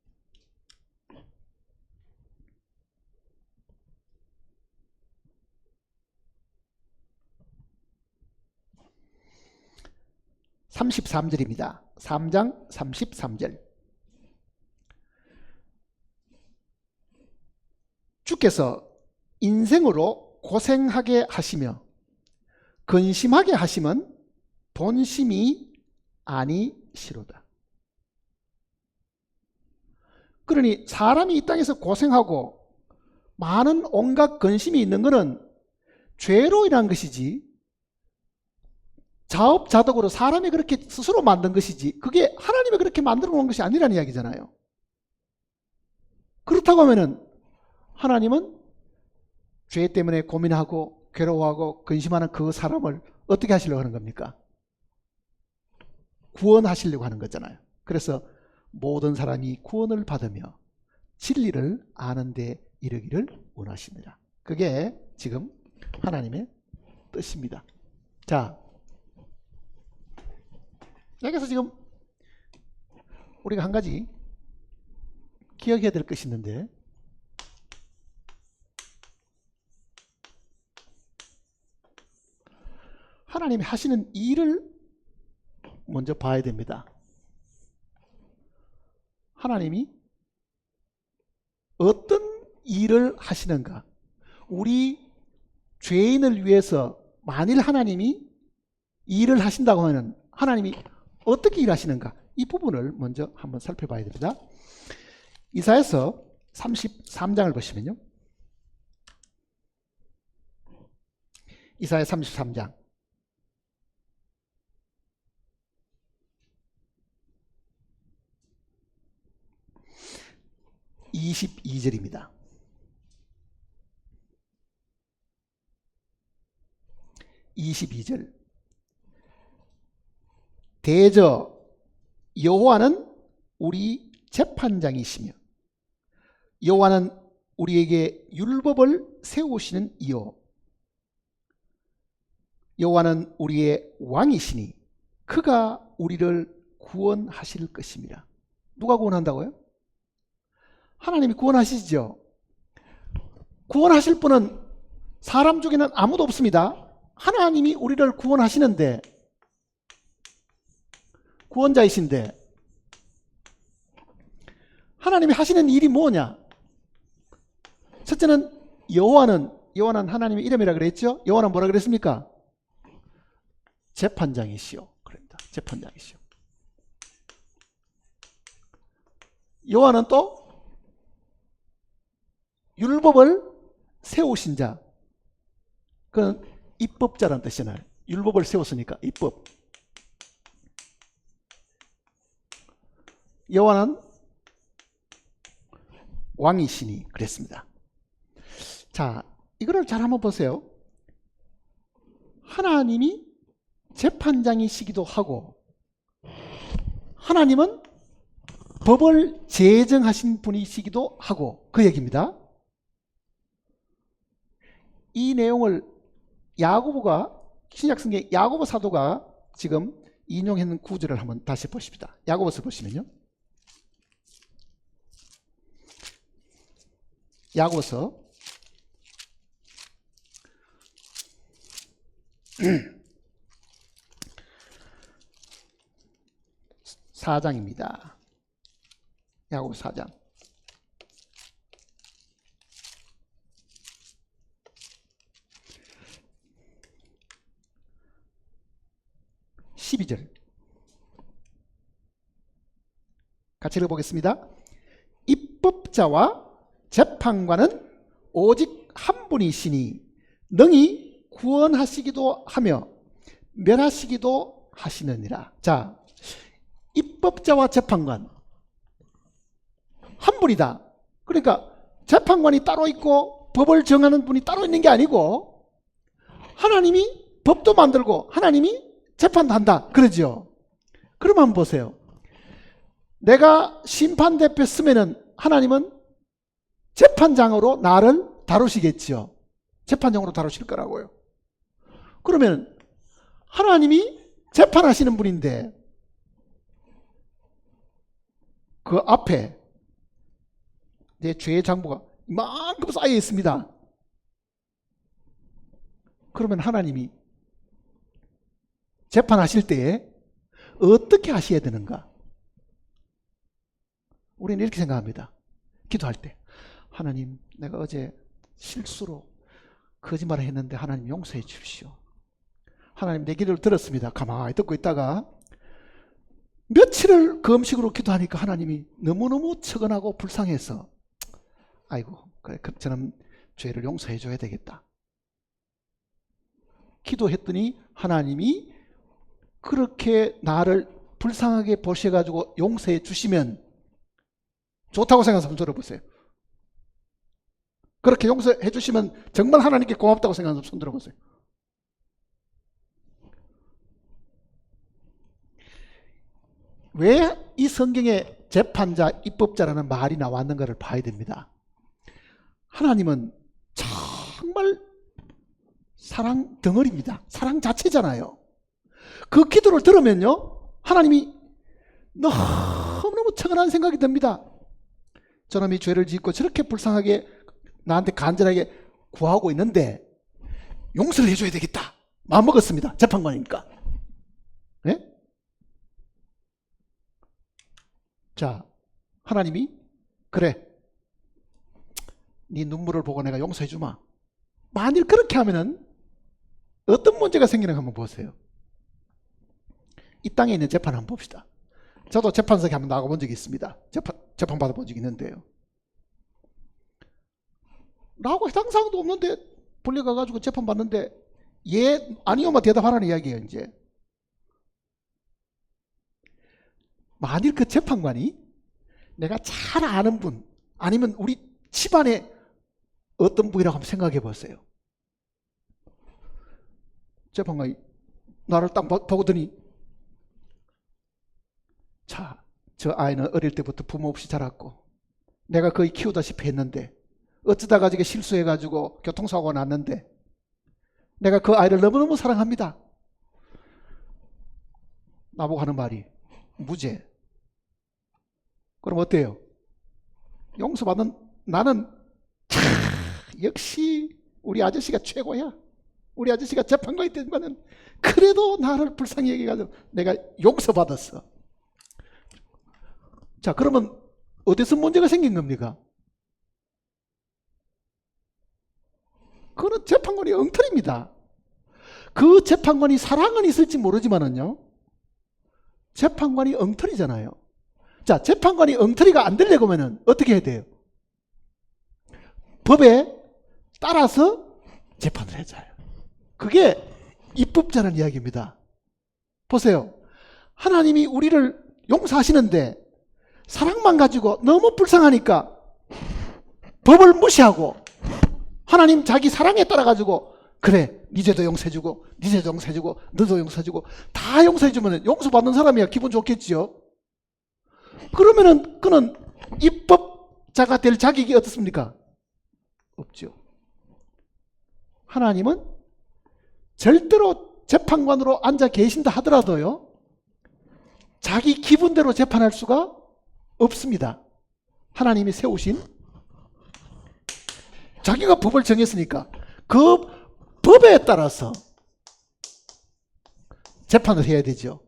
(33절입니다) 3장 33절. 주께서 인생으로 고생하게 하시며 근심하게 하심은 본심이 아니시로다. 그러니 사람이 이 땅에서 고생하고 많은 온갖 근심이 있는 것은 죄로 인한 것이지, 자업자득으로 사람이 그렇게 스스로 만든 것이지, 그게 하나님이 그렇게 만들어 놓은 것이 아니라는 이야기잖아요. 그렇다고 하면은 하나님은 죄 때문에 고민하고 괴로워하고 근심하는 그 사람을 어떻게 하시려고 하는 겁니까? 구원하시려고 하는 거잖아요. 그래서 모든 사람이 구원을 받으며 진리를 아는 데 이르기를 원하십니다. 그게 지금 하나님의 뜻입니다. 자, 여기서 지금 우리가 한 가지 기억해야 될 것이 있는데, 하나님이 하시는 일을 먼저 봐야 됩니다. 하나님이 어떤 일을 하시는가? 우리 죄인을 위해서 만일 하나님이 일을 하신다고 하면 하나님이 어떻게 일하시는가? 이 부분을 먼저 한번 살펴봐야 됩니다. 이사야서 33장을 보시면요. 이사야 33장 22절입니다. 22절. 대저 여호와는 우리 재판장이시며 여호와는 우리에게 율법을 세우시는 이요 여호와는 우리의 왕이시니 그가 우리를 구원하실 것입니다. 누가 구원한다고요? 하나님이 구원하시죠. 구원하실 분은 사람 중에는 아무도 없습니다. 하나님이 우리를 구원하시는데, 구원자이신데 하나님이 하시는 일이 뭐냐? 첫째는 여호와는 하나님의 이름이라 그랬죠. 여호와는 뭐라 그랬습니까? 재판장이시오. 그럽니다. 재판장이시오. 여호와는 또 율법을 세우신 자. 그건 입법자라는 뜻이잖아요. 율법을 세웠으니까 입법. 여호와는 왕이시니 그랬습니다. 자, 이거를 잘 한번 보세요. 하나님이 재판장이시기도 하고 하나님은 법을 제정하신 분이시기도 하고 그 얘기입니다. 이 내용을 야고보가 신약성경 야고보 사도가 지금 인용했는 구절을 한번 다시 보십시다. 야고보서 보시면요. 야고보서 4장입니다. 야고보서 4장. (12절) 같이 읽어보겠습니다. 입법자와 재판관은 오직 한 분이시니 능히 구원하시기도 하며 멸하시기도 하시느니라. 자, 입법자와 재판관 한 분이다. 그러니까 재판관이 따로 있고 법을 정하는 분이 따로 있는 게 아니고 하나님이 법도 만들고 하나님이 재판도 한다. 그러죠. 그럼 한번 보세요. 내가 심판대표 쓰면은 하나님은 재판장으로 나를 다루시겠죠. 재판장으로 다루실 거라고요. 그러면 하나님이 재판하시는 분인데 그 앞에 내 죄의 장부가 이만큼 쌓여 있습니다. 그러면 하나님이 재판하실 때에 어떻게 하셔야 되는가? 우리는 이렇게 생각합니다. 기도할 때 하나님, 내가 어제 실수로 거짓말을 했는데 하나님 용서해 주십시오. 하나님, 내 기도를 들었습니다. 가만히 듣고 있다가 며칠을 그 음식으로 기도하니까 하나님이 너무너무 처근하고 불쌍해서 아이고, 그래, 저는 죄를 용서해 줘야 되겠다. 기도했더니 하나님이 그렇게 나를 불쌍하게 보셔가지고 용서해 주시면 좋다고 생각해서 한번 들어보세요. 그렇게 용서해 주시면 정말 하나님께 고맙다고 생각해서 손 들어보세요. 왜 이 성경에 재판자, 입법자라는 말이 나왔는가를 봐야 됩니다. 하나님은 정말 사랑 덩어리입니다. 사랑 자체잖아요. 그 기도를 들으면요, 하나님이 너무너무 처근한 생각이 듭니다. 저놈이 죄를 짓고 저렇게 불쌍하게 나한테 간절하게 구하고 있는데 용서를 해줘야 되겠다. 마음먹었습니다. 재판관이니까. 네? 자, 하나님이 그래, 네 눈물을 보고 내가 용서해 주마. 만일 그렇게 하면은 어떤 문제가 생기는가 한번 보세요. 이 땅에 있는 재판 한번 봅시다. 저도 재판석에 한번 나가본 적이 있습니다. 재판 받아본 적이 있는데요. 나하고 해당 사항도 없는데 불려가가지고 재판 받는데 예, 아니요만 대답하라는 이야기예요. 이제 만일 그 재판관이 내가 잘 아는 분 아니면 우리 집안에 어떤 분이라고 한번 생각해 보세요. 재판관이 나를 딱 보더니, 자, 저 아이는 어릴 때부터 부모 없이 자랐고 내가 거의 키우다시피 했는데 어쩌다가 저게 실수해가지고 교통사고가 났는데 내가 그 아이를 너무너무 사랑합니다. 나보고 하는 말이 무죄. 그럼 어때요? 용서받는 나는 역시 우리 아저씨가 최고야. 우리 아저씨가 재판관이 된 거는 그래도 나를 불쌍히 여겨가지고 내가 용서받았어. 자, 그러면 어디서 문제가 생긴 겁니까? 그거는 재판관이 엉터리입니다. 그 재판관이 사랑은 있을지 모르지만은요, 재판관이 엉터리잖아요. 자, 재판관이 엉터리가 안 되려고 하면 어떻게 해야 돼요? 법에 따라서 재판을 해줘요. 그게 입법자라는 이야기입니다. 보세요. 하나님이 우리를 용서하시는데 사랑만 가지고 너무 불쌍하니까 법을 무시하고 하나님 자기 사랑에 따라 가지고 그래, 네 죄도 용서해주고 네 죄도 용서해주고 너도 용서해주고 다 용서해주면 용서받는 사람이야 기분 좋겠지요. 그러면은 그는 입법자가 될 자격이 어떻습니까? 없죠. 하나님은 절대로 재판관으로 앉아 계신다 하더라도요, 자기 기분대로 재판할 수가 없습니다. 하나님이 세우신, 자기가 법을 정했으니까 그 법에 따라서 재판을 해야 되죠.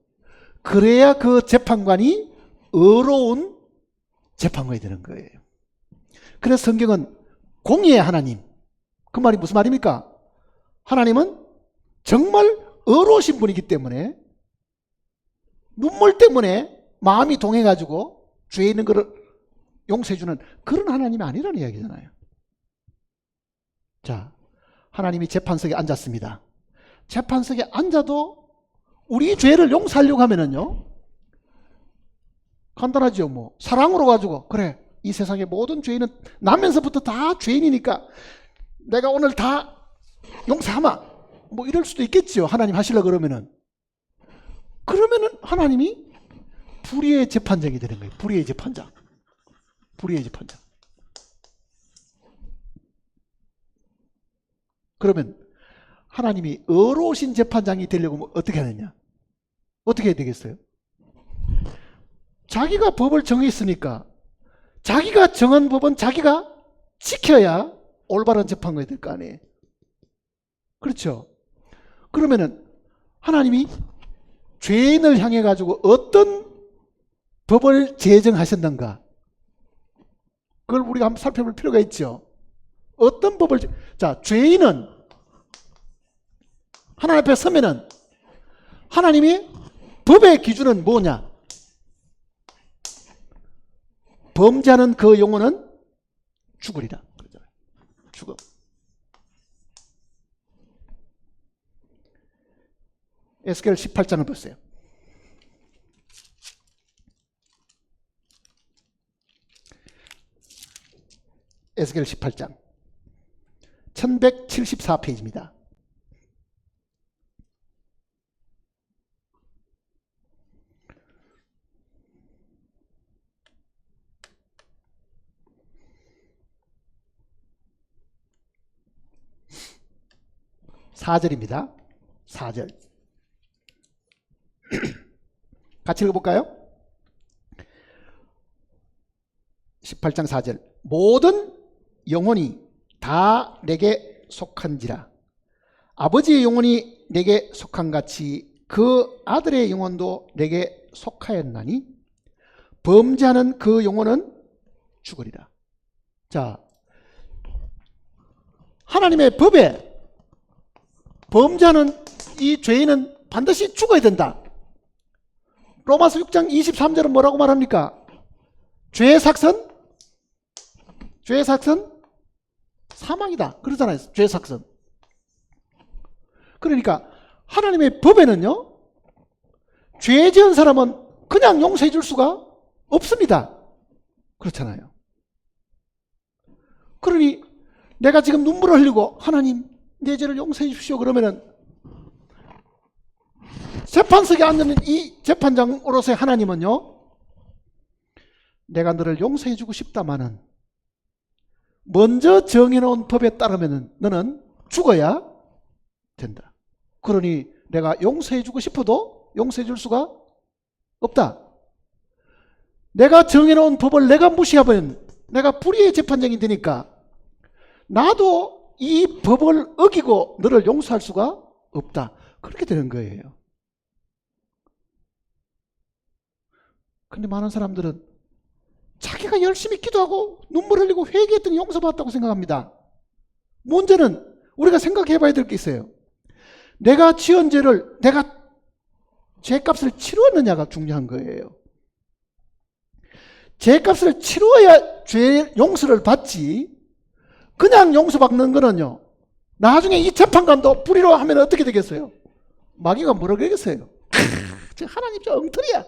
그래야 그 재판관이 의로운 재판관이 되는 거예요. 그래서 성경은 공의의 하나님, 그 말이 무슨 말입니까? 하나님은 정말 의로우신 분이기 때문에 눈물 때문에 마음이 동해가지고 죄 있는 것을 용서해주는 그런 하나님이 아니라는 이야기잖아요. 자, 하나님이 재판석에 앉았습니다. 재판석에 앉아도 우리 죄를 용서하려고 하면은요, 간단하죠. 뭐 사랑으로 가지고 그래, 이 세상의 모든 죄인은 나면서부터 다 죄인이니까 내가 오늘 다 용서하마, 뭐 이럴 수도 있겠지요. 하나님 하시려고 그러면은 하나님이 불의의 재판장이 되는 거예요. 불의의 재판장. 불의의 재판장. 그러면 하나님이 의로우신 재판장이 되려고 하면 어떻게 하느냐? 어떻게 해야 되겠어요? 자기가 법을 정했으니까 자기가 정한 법은 자기가 지켜야 올바른 재판관이 될 거 아니에요. 그렇죠? 그러면은 하나님이 죄인을 향해 가지고 어떤 법을 제정하셨는가? 그걸 우리가 한번 살펴볼 필요가 있죠. 어떤 법을, 자, 죄인은 하나님 앞에 서면은 하나님이 법의 기준은 뭐냐? 범죄하는 그 영혼은 죽으리라. 죽음. 에스겔 18장을 보세요. 에스겔 18장 1174페이지입니다. (4절입니다) 4절 같이 읽어볼까요? 18장 4절 모든 영혼이 다 내게 속한지라 아버지의 영혼이 내게 속한같이 그 아들의 영혼도 내게 속하였나니 범죄하는 그 영혼은 죽으리라. 자, 하나님의 법에 범죄하는 이 죄인은 반드시 죽어야 된다. 로마서 6장 23절은 뭐라고 말합니까? 죄의 삭선 사망이다 그러잖아요. 죄의 삭선. 그러니까 하나님의 법에는요, 죄 지은 사람은 그냥 용서해 줄 수가 없습니다. 그렇잖아요. 그러니 내가 지금 눈물을 흘리고 하나님 내 죄를 용서해 주십시오 그러면은 재판석에 앉는 이 재판장으로서의 하나님은요, 내가 너를 용서해주고 싶다마는 먼저 정해놓은 법에 따르면 너는 죽어야 된다. 그러니 내가 용서해주고 싶어도 용서해줄 수가 없다. 내가 정해놓은 법을 내가 무시하면 내가 불의의 재판장이 되니까 나도 이 법을 어기고 너를 용서할 수가 없다. 그렇게 되는 거예요. 근데 많은 사람들은 자기가 열심히 기도하고 눈물 흘리고 회개했더니 용서받았다고 생각합니다. 문제는 우리가 생각해 봐야 될 게 있어요. 내가 지은 죄를 내가 죄값을 치루었느냐가 중요한 거예요. 죄값을 치루어야 죄 용서를 받지, 그냥 용서받는 거는요, 나중에 이 재판관도 불의로 하면 어떻게 되겠어요? 마귀가 뭐라 그러겠어요? 하나님 저 엉터리야.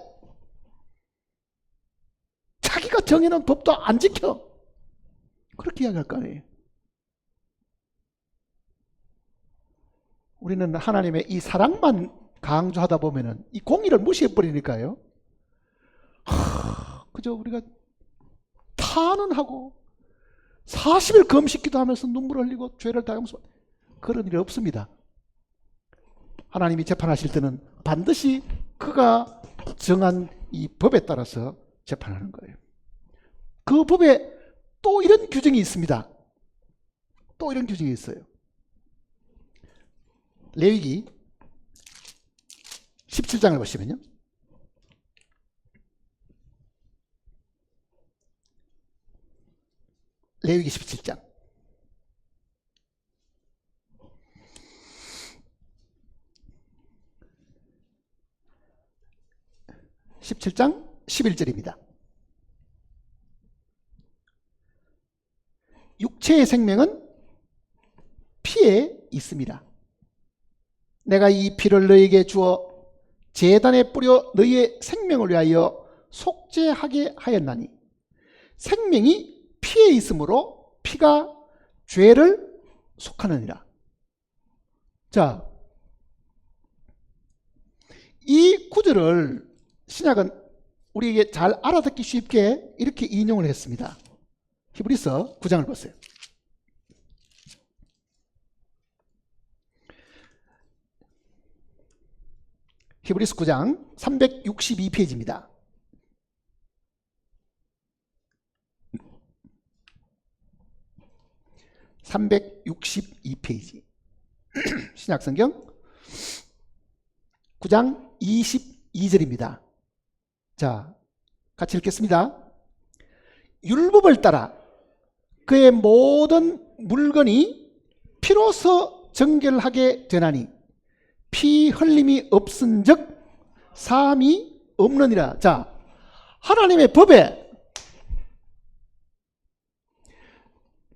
자기가 정해놓은 법도 안 지켜. 그렇게 이야기할 거 아니에요. 우리는 하나님의 이 사랑만 강조하다 보면은 이 공의를 무시해버리니까요. 그저 우리가 탄원하고 40일 금식기도 하면서 눈물 흘리고 죄를 다 용서, 그런 일이 없습니다. 하나님이 재판하실 때는 반드시 그가 정한 이 법에 따라서 재판하는 거예요. 그 법에 또 이런 규정이 있습니다. 또 이런 규정이 있어요. 레위기 17장을 보시면요, 레위기 17장 11절입니다. 육체의 생명은 피에 있습니다. 내가 이 피를 너에게 주어 제단에 뿌려 너희의 생명을 위하여 속죄하게 하였나니 생명이 피에 있으므로 피가 죄를 속하느니라. 자, 이 구절을 신약은 우리에게 잘 알아듣기 쉽게 이렇게 인용을 했습니다. 히브리서 9장을 보세요. 히브리서 9장 362페이지입니다. (362페이지) 신약성경 9장 22절입니다. 자, 같이 읽겠습니다. 율법을 따라 그의 모든 물건이 피로서 정결하게 되나니 피 흘림이 없은즉 사함이 없느니라. 자, 하나님의 법에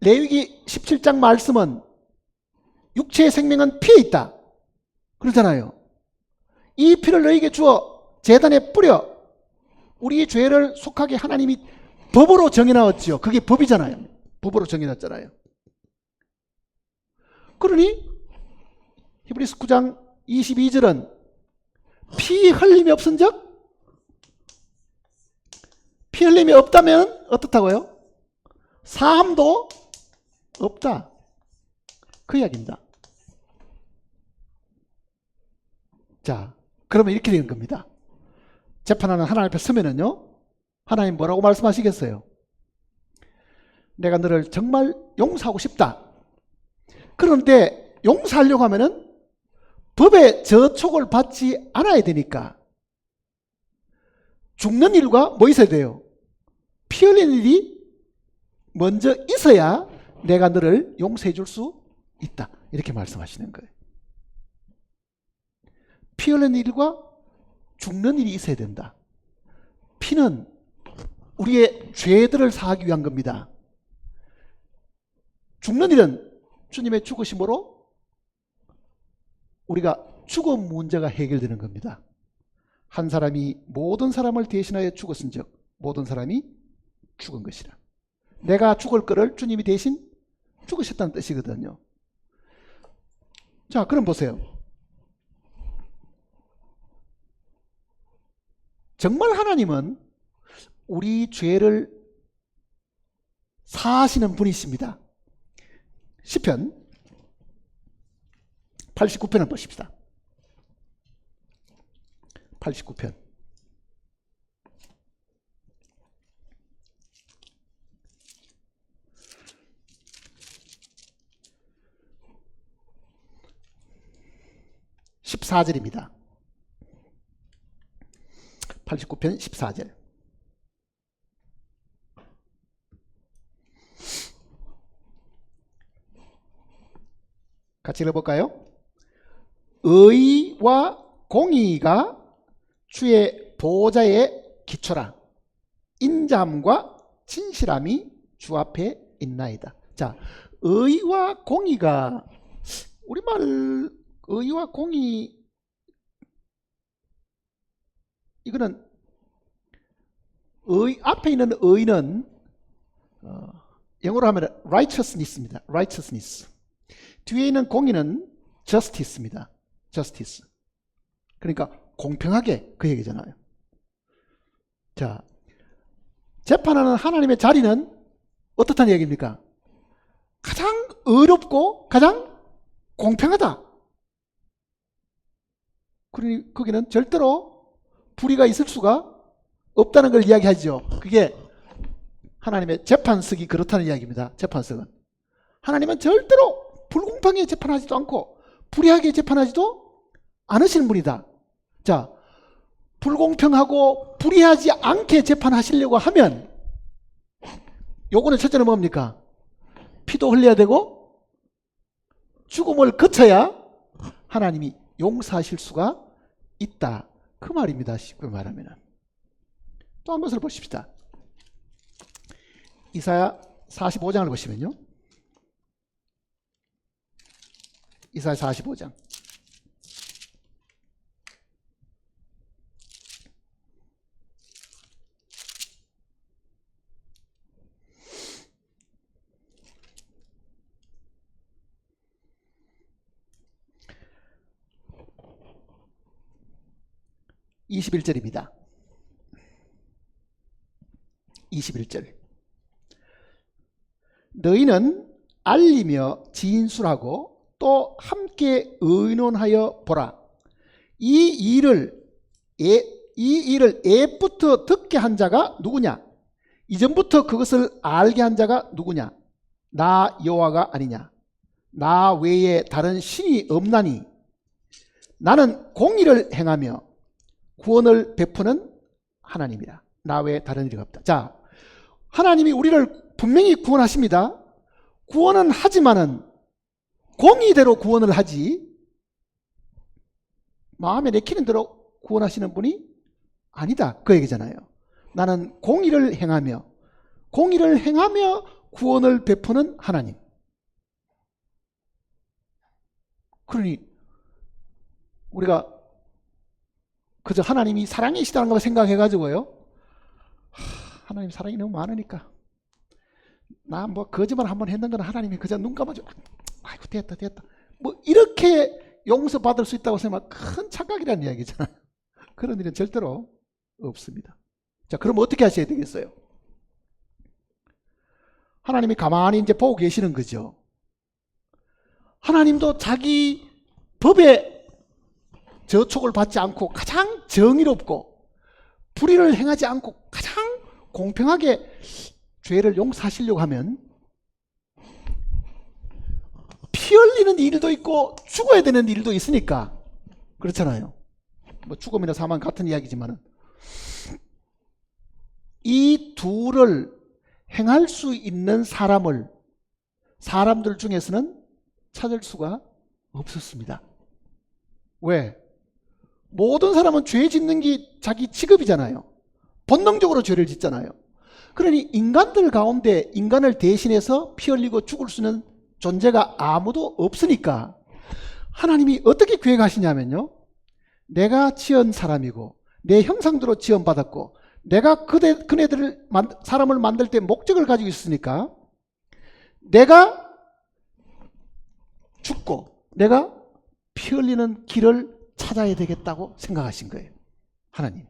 레위기 17장 말씀은 육체의 생명은 피에 있다 그러잖아요. 이 피를 너에게 주어 제단에 뿌려 우리의 죄를 속하게 하나님이 법으로 정해놨지요. 그게 법이잖아요. 법으로 정해놨잖아요. 그러니 히브리서 9장 22절은 피 흘림이 없은즉, 피 흘림이 없다면 어떻다고요? 사함도 없다, 그 이야기입니다. 자, 그러면 이렇게 되는 겁니다. 재판하는 하나님 앞에 서면은요, 하나님 뭐라고 말씀하시겠어요? 내가 너를 정말 용서하고 싶다. 그런데 용서하려고 하면은 법의 저촉을 받지 않아야 되니까 죽는 일과 뭐 있어야 돼요? 피 흘리는 일이 먼저 있어야 내가 너를 용서해 줄 수 있다, 이렇게 말씀하시는 거예요. 피 흘리는 일과 죽는 일이 있어야 된다. 피는 우리의 죄들을 사하기 위한 겁니다. 죽는 일은 주님의 죽으심으로 우리가 죽음 문제가 해결되는 겁니다. 한 사람이 모든 사람을 대신하여 죽었은즉 모든 사람이 죽은 것이라. 내가 죽을 거를 주님이 대신 죽으셨다는 뜻이거든요. 자, 그럼 보세요. 정말 하나님은 우리 죄를 사하시는 분이십니다. 시편 89편을 보십시다. 89편. (14절입니다) 89편 14절. 같이 읽어볼까요? 의와 공의가 주의 보좌의 기초라. 인자함과 진실함이 주 앞에 있나이다. 자, 의와 공의가, 우리말 의와 공의, 이거는 앞에 있는 의는 영어로 하면 righteousness입니다. righteousness. 뒤에 있는 공의는 justice입니다. justice. 그러니까 공평하게, 그 얘기잖아요. 자, 재판하는 하나님의 자리는 어떻다는 얘기입니까? 가장 의롭고 가장 공평하다. 그러니 거기는 절대로 불의가 있을 수가 없다는 걸 이야기하죠. 그게 하나님의 재판석이 그렇다는 이야기입니다. 재판석은 하나님은 절대로 불공평하게 재판하지도 않고 불의하게 재판하지도 않으시는 분이다. 자, 불공평하고 불의하지 않게 재판하시려고 하면 요거는 첫째는 뭡니까? 피도 흘려야 되고 죽음을 거쳐야 하나님이 용서하실 수가 있다. 그 말입니다. 쉽게 말하면. 또 한 것을 보십시다. 이사야 45장을 보시면요. 이사야 45장. (21절입니다) 21절. 너희는 알리며 진술하고 또 함께 의논하여 보라. 이 일을 옛부터 듣게 한 자가 누구냐? 이전부터 그것을 알게 한 자가 누구냐? 나 여호와가 아니냐? 나 외에 다른 신이 없나니 나는 공의를 행하며 구원을 베푸는 하나님이라. 나 외에 다른 이가 없다. 자, 하나님이 우리를 분명히 구원하십니다. 구원은 하지만은 공의대로 구원을 하지 마음에 내키는 대로 구원하시는 분이 아니다. 그 얘기잖아요. 나는 공의를 행하며 구원을 베푸는 하나님. 그러니 우리가 그저 하나님이 사랑이시다는 걸 생각해가지고요, 하나님 사랑이 너무 많으니까 나 뭐 거짓말 한번 했는 건 하나님이 그저 눈 감아주고 아이고 됐다 뭐 이렇게 용서받을 수 있다고 생각하면 큰 착각이라는 이야기잖아요. 그런 일은 절대로 없습니다. 자, 그럼 어떻게 하셔야 되겠어요? 하나님이 가만히 이제 보고 계시는 거죠. 하나님도 자기 법에 저촉을 받지 않고 가장 정의롭고 불의를 행하지 않고 가장 공평하게 죄를 용서하시려고 하면 피 흘리는 일도 있고 죽어야 되는 일도 있으니까 그렇잖아요. 뭐 죽음이나 사망 같은 이야기지만은 이 둘을 행할 수 있는 사람들 중에서는 찾을 수가 없었습니다. 왜? 모든 사람은 죄 짓는 게 자기 직업이잖아요. 본능적으로 죄를 짓잖아요. 그러니 인간들 가운데 인간을 대신해서 피 흘리고 죽을 수 있는 존재가 아무도 없으니까 하나님이 어떻게 계획하시냐면요, 내가 지은 사람이고 내 형상대로 지음받았고 내가 그네들을 사람을 만들 때 목적을 가지고 있으니까 내가 죽고 내가 피 흘리는 길을 찾아야 되겠다고 생각하신 거예요. 하나님.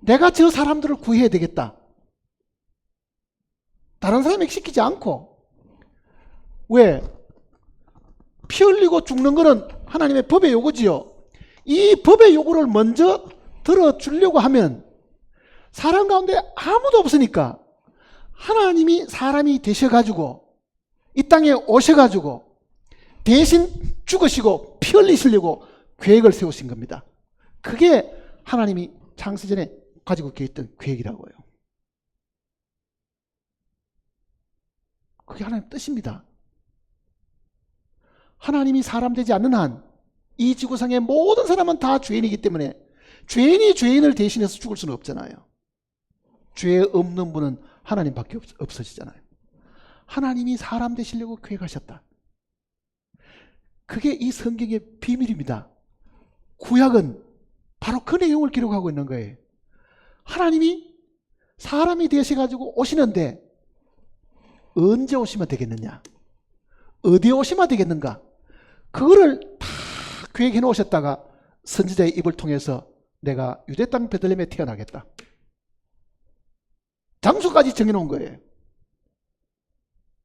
내가 저 사람들을 구해야 되겠다. 다른 사람에게 시키지 않고. 왜? 피 흘리고 죽는 것은 하나님의 법의 요구지요. 이 법의 요구를 먼저 들어주려고 하면 사람 가운데 아무도 없으니까 하나님이 사람이 되셔가지고 이 땅에 오셔가지고 대신 죽으시고 피 흘리시려고 계획을 세우신 겁니다. 그게 하나님이 창세전에 가지고 계셨던 계획이라고요. 그게 하나님 뜻입니다. 하나님이 사람 되지 않는 한 이 지구상의 모든 사람은 다 죄인이기 때문에 죄인이 죄인을 대신해서 죽을 수는 없잖아요. 죄 없는 분은 하나님밖에 없어지잖아요. 하나님이 사람 되시려고 계획하셨다. 그게 이 성경의 비밀입니다. 구약은 바로 그 내용을 기록하고 있는 거예요. 하나님이 사람이 되셔가지고 오시는데 언제 오시면 되겠느냐? 어디에 오시면 되겠는가? 그거를 다 계획해 놓으셨다가 선지자의 입을 통해서 내가 유대 땅 베들레헴에 태어나겠다. 장소까지 정해놓은 거예요.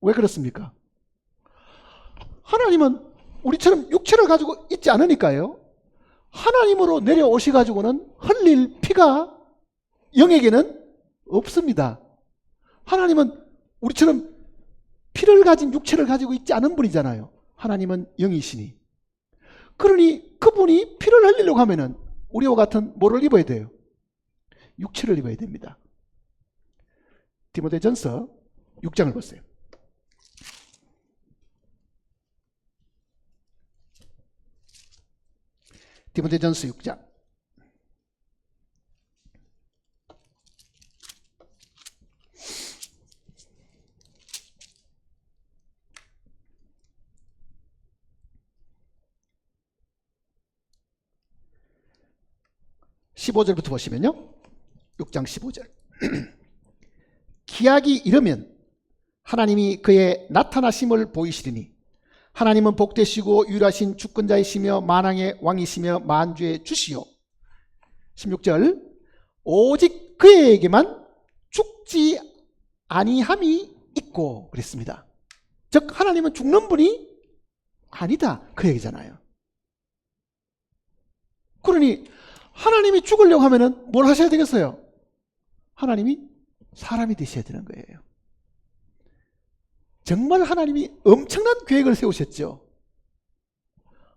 왜 그렇습니까? 하나님은 우리처럼 육체를 가지고 있지 않으니까요. 하나님으로 내려오셔가지고는 흘릴 피가 영에게는 없습니다. 하나님은 우리처럼 피를 가진 육체를 가지고 있지 않은 분이잖아요. 하나님은 영이시니. 그러니 그분이 피를 흘리려고 하면은 우리와 같은 뭐를 입어야 돼요? 육체를 입어야 됩니다. 디모데전서 6장을 보세요. 디모데전서 6장 15절부터 보시면요. 6장 15절. 기약이 이르면 하나님이 그의 나타나심을 보이시리니 하나님은 복되시고 유일하신 주권자이시며 만왕의 왕이시며 만주의 주시요. 16절. 오직 그에게만 죽지 아니함이 있고 그랬습니다. 즉 하나님은 죽는 분이 아니다 그 얘기잖아요. 그러니 하나님이 죽으려고 하면은 뭘 하셔야 되겠어요? 하나님이 사람이 되셔야 되는 거예요. 정말 하나님이 엄청난 계획을 세우셨죠.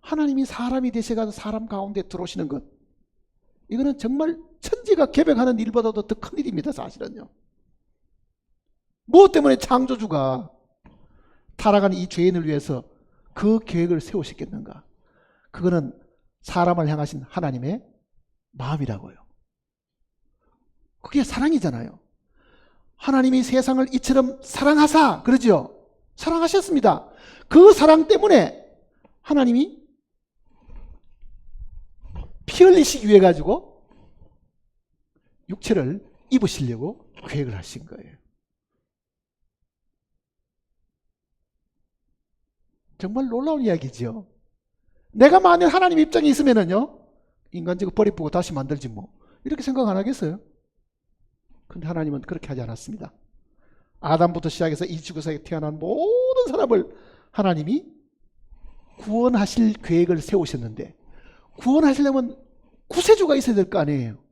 하나님이 사람이 되셔가지고 사람 가운데 들어오시는 것, 이거는 정말 천지가 계획하는 일보다도 더 큰 일입니다. 사실은요. 무엇 때문에 창조주가 타락한 이 죄인을 위해서 그 계획을 세우셨겠는가? 그거는 사람을 향하신 하나님의 마음이라고요. 그게 사랑이잖아요. 하나님이 세상을 이처럼 사랑하사 그러죠. 사랑하셨습니다. 그 사랑 때문에 하나님이 피 흘리시기 위해 가지고 육체를 입으시려고 계획을 하신 거예요. 정말 놀라운 이야기죠. 내가 만약 하나님 입장에 있으면은요, 인간적으로 버리고 다시 만들지 뭐, 이렇게 생각 안 하겠어요? 근데 하나님은 그렇게 하지 않았습니다. 아담부터 시작해서 이 지구상에 태어난 모든 사람을 하나님이 구원하실 계획을 세우셨는데, 구원하시려면 구세주가 있어야 될 거 아니에요.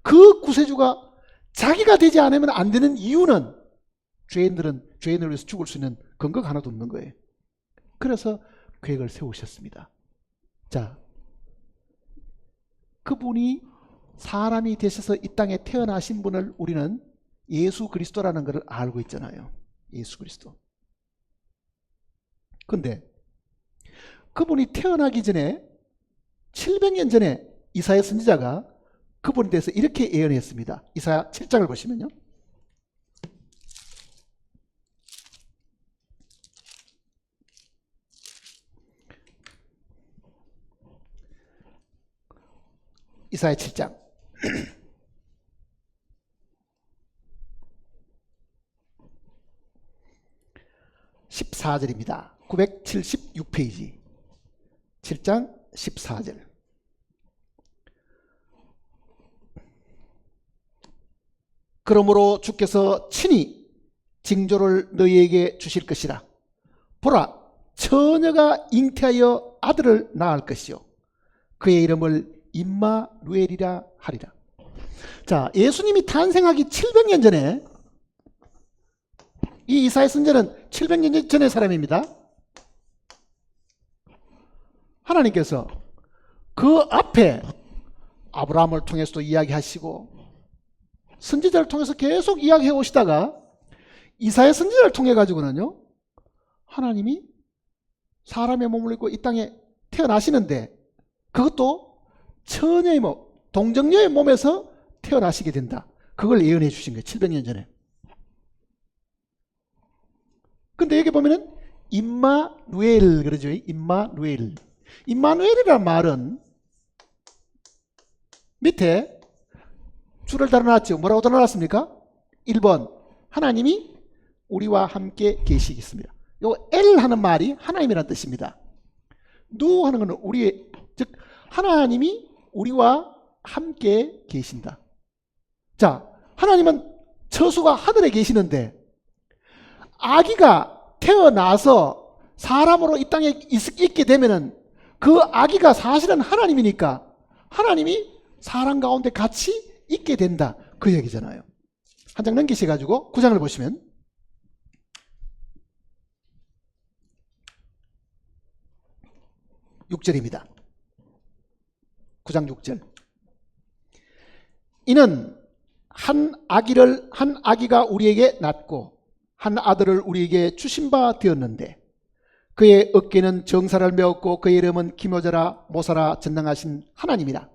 그 구세주가 자기가 되지 않으면 안 되는 이유는 죄인들은 죄인을 위해서 죽을 수 있는 근거가 하나도 없는 거예요. 그래서 계획을 세우셨습니다. 자, 그분이 사람이 되셔서 이 땅에 태어나신 분을 우리는 예수 그리스도라는 것을 알고 있잖아요. 예수 그리스도. 근데 그분이 태어나기 전에 700년 전에 이사야 선지자가 그분에 대해서 이렇게 예언했습니다. 이사야 7장을 보시면요. 이사야 7장 14절입니다. 976페이지 7장 14절. 그러므로 주께서 친히 징조를 너희에게 주실 것이라. 보라, 처녀가 잉태하여 아들을 낳을 것이요 그의 이름을 임마누엘이라 하리라. 자, 예수님이 탄생하기 700년 전에, 이 이사야 선지자는 700년 전의 사람입니다. 하나님께서 그 앞에 아브라함을 통해서도 이야기하시고 선지자를 통해서 계속 이야기해 오시다가 이사야 선지자를 통해 가지고는요, 하나님이 사람의 몸을 입고 이 땅에 태어나시는데 그것도 처녀의 몸, 동정녀의 몸에서 태어나시게 된다. 그걸 예언해 주신 거예요. 700년 전에. 근데 여기 보면은 임마누엘 그러죠. 임마누엘. 임마누엘이라는 말은 밑에 줄을 달아놨죠. 뭐라고 달아놨습니까? 1번 하나님이 우리와 함께 계시겠습니다. 요 엘 하는 말이 하나님이라는 뜻입니다. 누 하는 것은 우리의, 즉 하나님이 우리와 함께 계신다. 자, 하나님은 처수가 하늘에 계시는데 아기가 태어나서 사람으로 이 땅에 있게 되면은 그 아기가 사실은 하나님이니까 하나님이 사람 가운데 같이 있게 된다. 그 얘기잖아요. 한 장 넘기셔가지고 9장을 보시면, (6절입니다) 9장 6절. 이는 한 아기가 우리에게 낳고 한 아들을 우리에게 주신 바 되었는데 그의 어깨는 정사를 메었고 그의 이름은 기묘자라 모사라 전능하신 하나님이라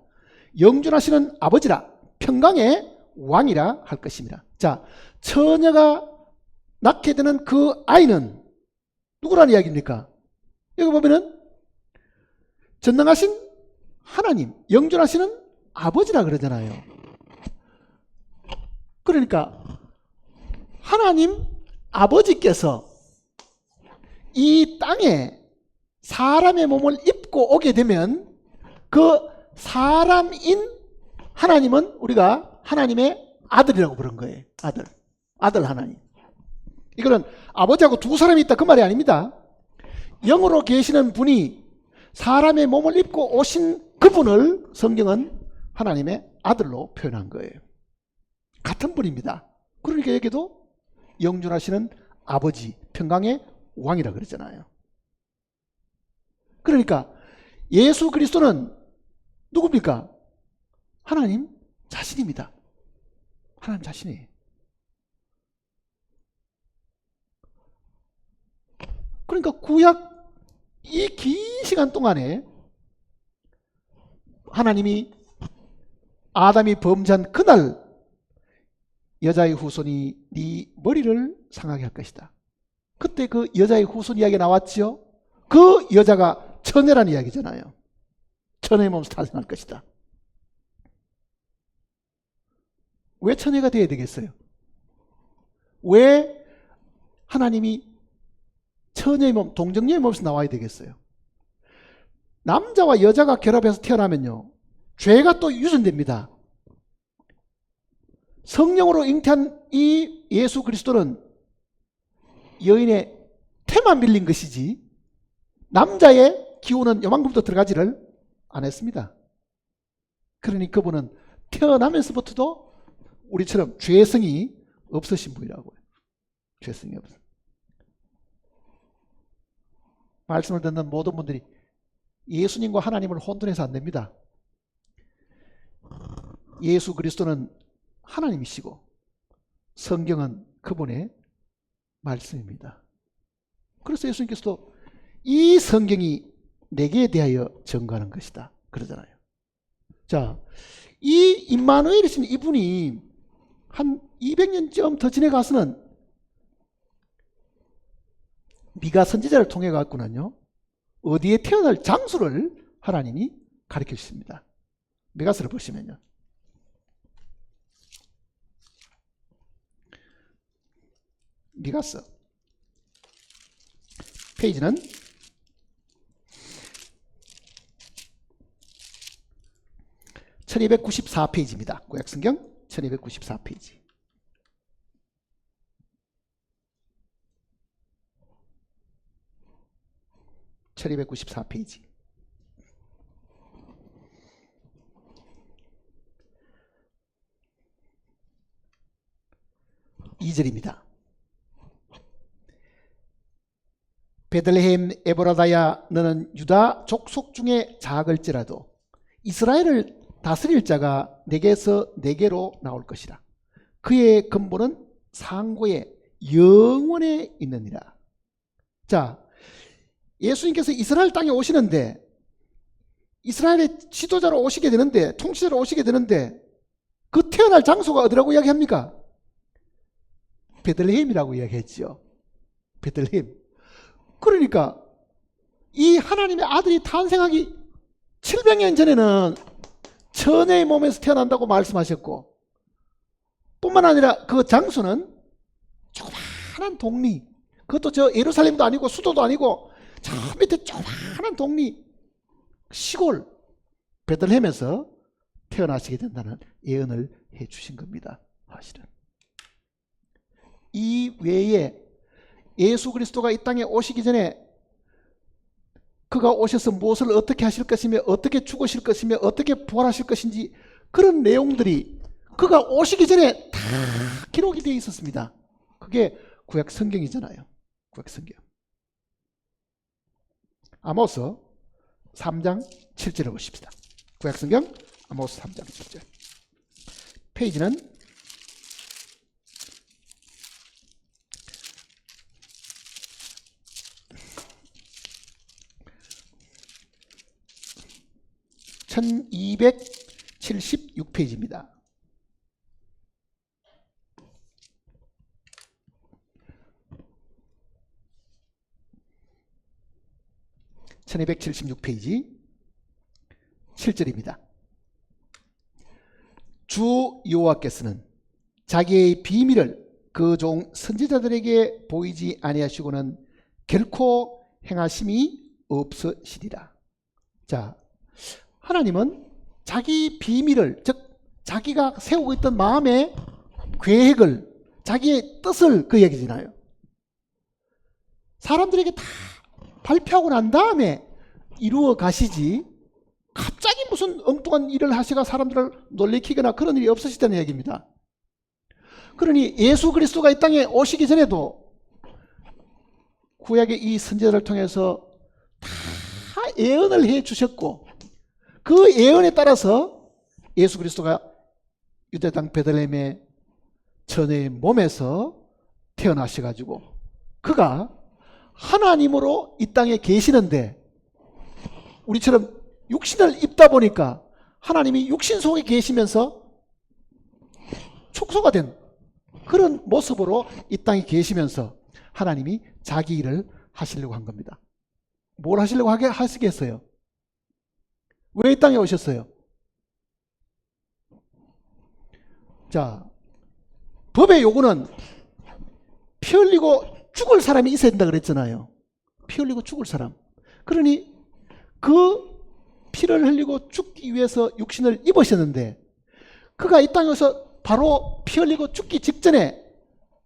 영존하시는 아버지라 평강의 왕이라 할 것입니다. 자, 처녀가 낳게 되는 그 아이는 누구라는 이야기입니까? 여기 보면은 전능하신 하나님, 영존하시는 아버지라 그러잖아요. 그러니까 하나님 아버지께서 이 땅에 사람의 몸을 입고 오게 되면 그 사람인 하나님은 우리가 하나님의 아들이라고 부른 거예요. 아들 하나님. 이거는 아버지하고 두 사람이 있다 그 말이 아닙니다. 영으로 계시는 분이 사람의 몸을 입고 오신 그분을 성경은 하나님의 아들로 표현한 거예요. 같은 분입니다. 그러니까 여기도 영존하시는 아버지, 평강의 왕이라 그랬잖아요. 그러니까 예수 그리스도는 누굽니까? 하나님 자신입니다. 하나님 자신이에요. 그러니까 구약 이 긴 시간 동안에 하나님이 아담이 범죄한 그날 여자의 후손이 네 머리를 상하게 할 것이다. 그때 그 여자의 후손 이야기가 나왔죠. 그 여자가 처녀라는 이야기잖아요. 처녀의 몸에서 탄생할 것이다. 왜 처녀가 되어야 되겠어요? 왜 하나님이 처녀의 몸, 동정녀의 몸에서 나와야 되겠어요? 남자와 여자가 결합해서 태어나면요, 죄가 또 유전됩니다. 성령으로 잉태한 이 예수 그리스도는 여인의 태만 밀린 것이지 남자의 기운은 요만큼도 들어가지를 않았습니다. 그러니 그분은 태어나면서부터도 우리처럼 죄성이 없으신 분이라고요. 죄성이 없어. 말씀을 듣는 모든 분들이 예수님과 하나님을 혼돈해서 안 됩니다. 예수 그리스도는 하나님이시고 성경은 그분의 말씀입니다. 그래서 예수님께서도 이 성경이 내게 대하여 증거하는 것이다 그러잖아요. 자, 이 임마누엘이신 이분이 한 200년쯤 더 지나가서는 미가 선지자를 통해 갖고는요, 어디에 태어날 장소를 하나님이 가르쳐 주십니다. 미가서를 보시면요, 미가서 페이지는 1294페이지입니다. 구약성경 1294페이지. 1294페이지. 2절입니다. 베들레헴 에브라다야, 너는 유다 족속 중에 작을지라도 이스라엘을 다스릴 자가 내게서 내게로 나올 것이라. 그의 근본은 상고에 영원에 있느니라. 자, 예수님께서 이스라엘 땅에 오시는데, 이스라엘의 지도자로 오시게 되는데, 통치자로 오시게 되는데, 그 태어날 장소가 어디라고 이야기합니까? 베들레헴이라고 이야기했죠. 베들레헴. 그러니까 이 하나님의 아들이 탄생하기 700년 전에는 처녀의 몸에서 태어난다고 말씀하셨고, 뿐만 아니라 그 장소는 조그마한 동리, 그것도 저 예루살렘도 아니고 수도도 아니고 저 밑에 조그마한 동리 시골 베들레헴에서 태어나시게 된다는 예언을 해 주신 겁니다. 사실은 이 외에 예수 그리스도가 이 땅에 오시기 전에 그가 오셔서 무엇을 어떻게 하실 것이며 어떻게 죽으실 것이며 어떻게 부활하실 것인지, 그런 내용들이 그가 오시기 전에 다 기록이 되어 있었습니다. 그게 구약 성경이잖아요. 구약 성경. 아모스 3장 7절을 보십시다. 구약 성경 아모스 3장 7절. 페이지는 1276페이지입니다. (1276페이지) 7절입니다. 주 여호와께서는 자기의 비밀을 그 종 선지자들에게 보이지 아니하시고는 결코 행하심이 없으시리라. 자, 하나님은 자기 비밀을, 즉 자기가 세우고 있던 마음의 계획을, 자기의 뜻을 그 얘기잖아요. 사람들에게 다 발표하고 난 다음에 이루어 가시지, 갑자기 무슨 엉뚱한 일을 하시가 사람들을 놀래키거나 그런 일이 없으시다는 얘기입니다. 그러니 예수 그리스도가 이 땅에 오시기 전에도 구약의 이 선지자를 통해서 다 예언을 해 주셨고, 그 예언에 따라서 예수 그리스도가 유대 땅 베들레헴의 처녀의 몸에서 태어나셔가지고 그가 하나님으로 이 땅에 계시는데, 우리처럼 육신을 입다 보니까 하나님이 육신 속에 계시면서 축소가 된 그런 모습으로 이 땅에 계시면서 하나님이 자기 일을 하시려고 한 겁니다. 뭘 하시려고 하시겠어요? 왜 이 땅에 오셨어요? 자, 법의 요구는 피 흘리고 죽을 사람이 있어야 된다 그랬잖아요. 피 흘리고 죽을 사람. 그러니 그 피를 흘리고 죽기 위해서 육신을 입으셨는데, 그가 이 땅에서 바로 피 흘리고 죽기 직전에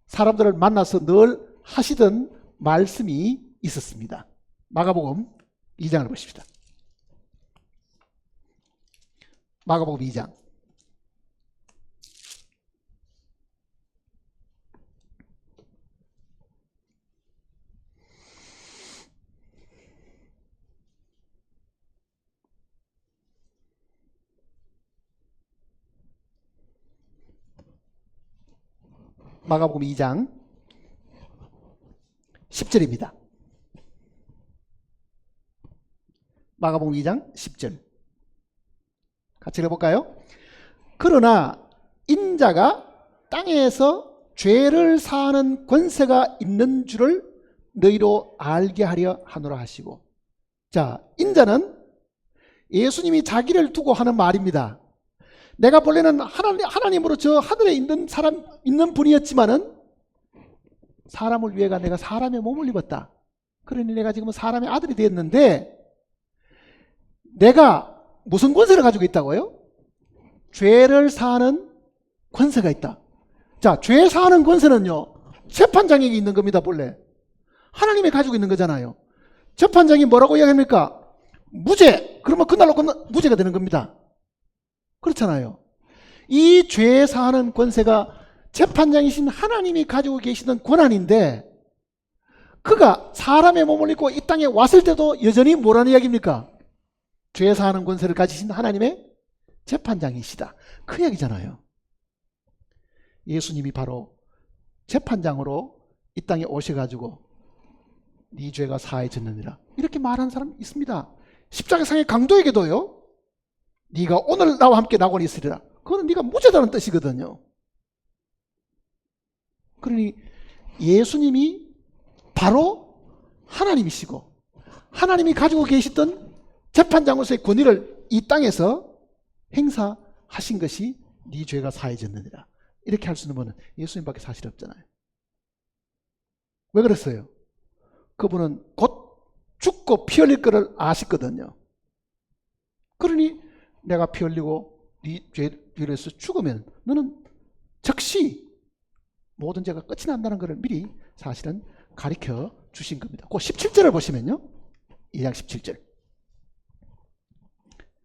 사람들을 만나서 늘 하시던 말씀이 있었습니다. 마가복음 2장을 보십시다. 마가복음 2장. 마가복음 2장 10절입니다. 마가복음 2장 10절. 같이 읽어볼까요? 그러나 인자가 땅에서 죄를 사하는 권세가 있는 줄을 너희로 알게 하려 하노라 하시고. 자, 인자는 예수님이 자기를 두고 하는 말입니다. 내가 본래는 하나님으로 저 하늘에 있는 사람, 있는 분이었지만은 사람을 위해가 내가 사람의 몸을 입었다. 그러니 내가 지금 사람의 아들이 되었는데, 내가 무슨 권세를 가지고 있다고요? 죄를 사하는 권세가 있다. 자, 죄 사하는 권세는요, 재판장에게 있는 겁니다. 본래 하나님이 가지고 있는 거잖아요. 재판장이 뭐라고 이야기합니까? 무죄! 그러면 그날로 무죄가 되는 겁니다. 그렇잖아요. 이 죄 사하는 권세가 재판장이신 하나님이 가지고 계시던 권한인데, 그가 사람의 몸을 입고 이 땅에 왔을 때도 여전히 뭐라는 이야기입니까? 죄 사하는 권세를 가지신 하나님의 재판장이시다. 그 이야기잖아요. 예수님이 바로 재판장으로 이 땅에 오셔가지고 네 죄가 사해졌느니라 이렇게 말하는 사람 있습니다. 십자가상의 강도에게도요, 네가 오늘 나와 함께 낙원에 있으리라. 그거는 네가 무죄다는 뜻이거든요. 그러니 예수님이 바로 하나님이시고 하나님이 가지고 계시던 재판장으로서의 권위를 이 땅에서 행사하신 것이 네 죄가 사해졌느니라. 이렇게 할 수 있는 분은 예수님밖에 사실 없잖아요. 왜 그랬어요? 그분은 곧 죽고 피 흘릴 것을 아셨거든요. 그러니 내가 피 흘리고 네 죄를 해서 죽으면 너는 즉시 모든 죄가 끝이 난다는 것을 미리 사실은 가르쳐 주신 겁니다. 그 17절을 보시면요. 2장 17절.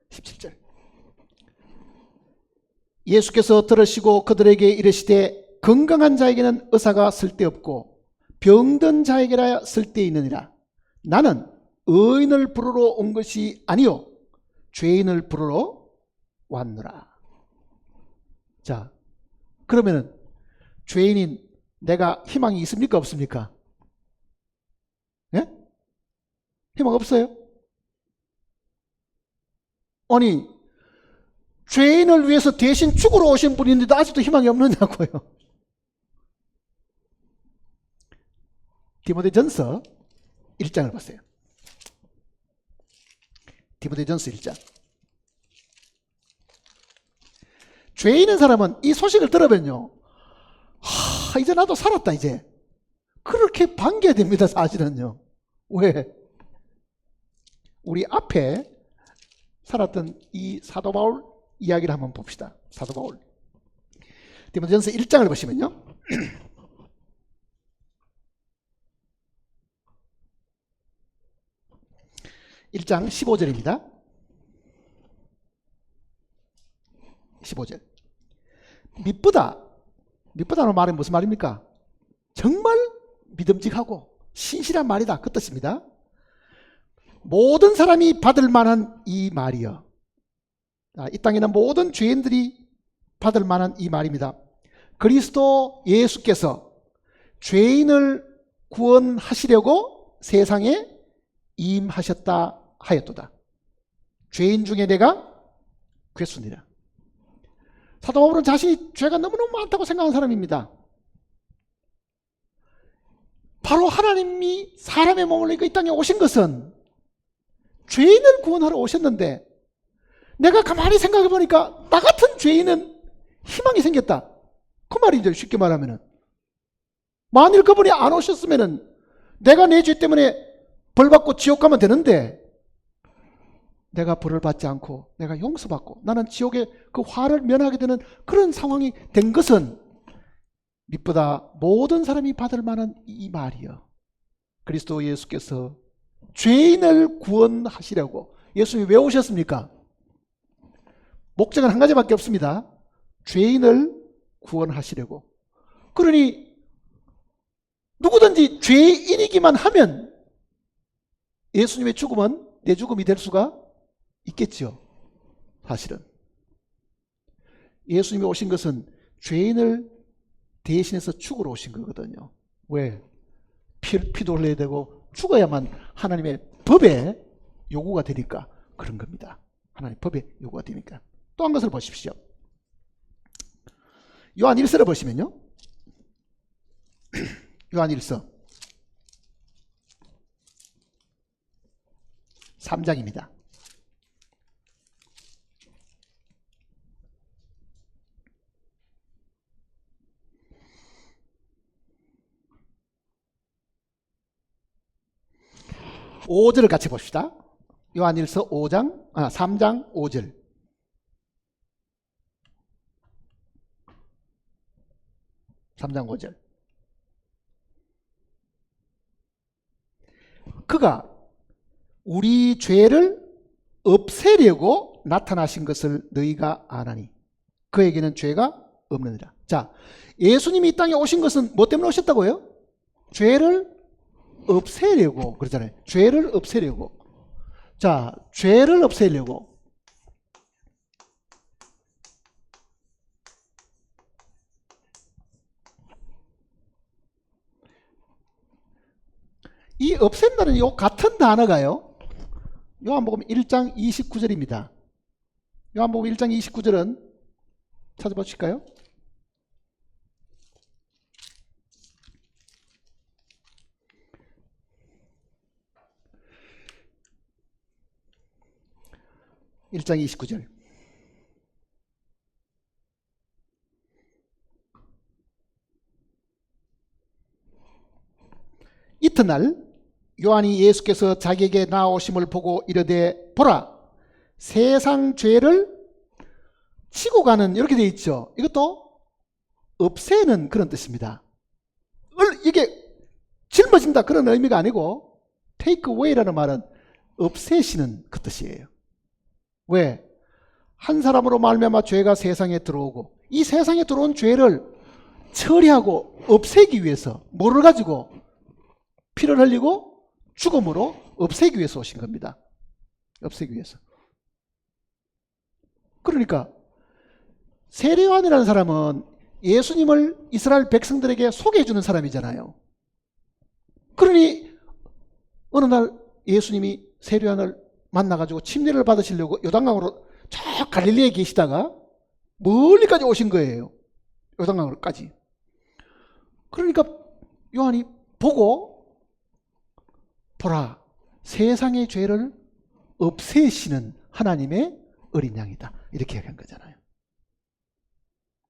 17절. 예수께서 들으시고 그들에게 이르시되 건강한 자에게는 의사가 쓸데없고 병든 자에게라 쓸데있느니라. 나는 의인을 부르러 온 것이 아니요 죄인을 부르러 왔노라. 자, 그러면은 죄인인 내가 희망이 있습니까 없습니까? 예? 희망 없어요? 아니, 죄인을 위해서 대신 죽으러 오신 분인데도 아직도 희망이 없느냐고요. 디모데전서 1장을 보세요. 디모데전서 1장. 죄인인 사람은 이 소식을 들으면요, 이제 나도 살았다 이제. 그렇게 반겨야 됩니다. 사실은요. 왜? 우리 앞에 살았던 이 사도 바울 이야기를 한번 봅시다. 사도 바울. 디모데전서 1장을 보시면요. 1장 15절입니다. 15절. 미쁘다는 말은 무슨 말입니까? 정말 믿음직하고 신실한 말이다. 그 뜻입니다. 모든 사람이 받을 만한 이 말이요. 이 땅에는 모든 죄인들이 받을 만한 이 말입니다. 그리스도 예수께서 죄인을 구원하시려고 세상에 임하셨다 하였도다. 죄인 중에 내가 괴순이라. 사도 바울은 자신이 죄가 너무너무 많다고 생각하는 사람입니다. 바로 하나님이 사람의 몸을 입고 이 땅에 오신 것은 죄인을 구원하러 오셨는데, 내가 가만히 생각해 보니까 나 같은 죄인은 희망이 생겼다. 그 말이죠. 쉽게 말하면은. 만일 그분이 안 오셨으면은 내가 내 죄 때문에 벌 받고 지옥 가면 되는데, 내가 벌을 받지 않고 내가 용서받고 나는 지옥의 그 화를 면하게 되는 그런 상황이 된 것은 미쁘다 모든 사람이 받을 만한 이 말이요. 그리스도 예수께서 죄인을 구원하시려고. 예수님이 왜 오셨습니까? 목적은 한 가지밖에 없습니다. 죄인을 구원하시려고. 그러니 누구든지 죄인이기만 하면 예수님의 죽음은 내 죽음이 될 수가 있겠죠. 사실은 예수님이 오신 것은 죄인을 대신해서 죽으러 오신 거거든요. 왜? 피도 흘려야 되고 죽어야만 하나님의 법에 요구가 되니까 그런 겁니다. 하나님 법에 요구가 되니까. 또 한 것을 보십시오. 요한 1서를 보시면요. 요한 1서 3장입니다. 오절을 같이 봅시다. 요한일서 3장 5절. 그가 우리 죄를 없애려고 나타나신 것을 너희가 아나니 그에게는 죄가 없느니라. 자, 예수님이 이 땅에 오신 것은 뭐 때문에 오셨다고요? 죄를 없애려고 그러잖아요. 죄를 없애려고. 자, 죄를 없애려고. 이 없앤다는 요 같은 단어가요. 요한복음 1장 29절입니다. 요한복음 1장 29절은 찾아보실까요? (1장 29절) 이튿날 요한이 예수께서 자기에게 나오심을 보고 이르되 보라 세상 죄를 치고 가는 이렇게 되어 있죠. 이것도 없애는 그런 뜻입니다. 이게 짊어진다 그런 의미가 아니고 take away라는 말은 없애시는 그 뜻이에요. 왜? 한 사람으로 말미암아 죄가 세상에 들어오고 이 세상에 들어온 죄를 처리하고 없애기 위해서 뭐를 가지고? 피를 흘리고 죽음으로 없애기 위해서 오신 겁니다. 없애기 위해서. 그러니까 세례요한이라는 사람은 예수님을 이스라엘 백성들에게 소개해 주는 사람이잖아요. 그러니 어느 날 예수님이 세례요한을 만나가지고 침례를 받으시려고 요단강으로 저 갈릴리에 계시다가 멀리까지 오신 거예요. 요단강으로까지. 그러니까 요한이 보고 보라 세상의 죄를 없애시는 하나님의 어린 양이다 이렇게 얘기한 거잖아요.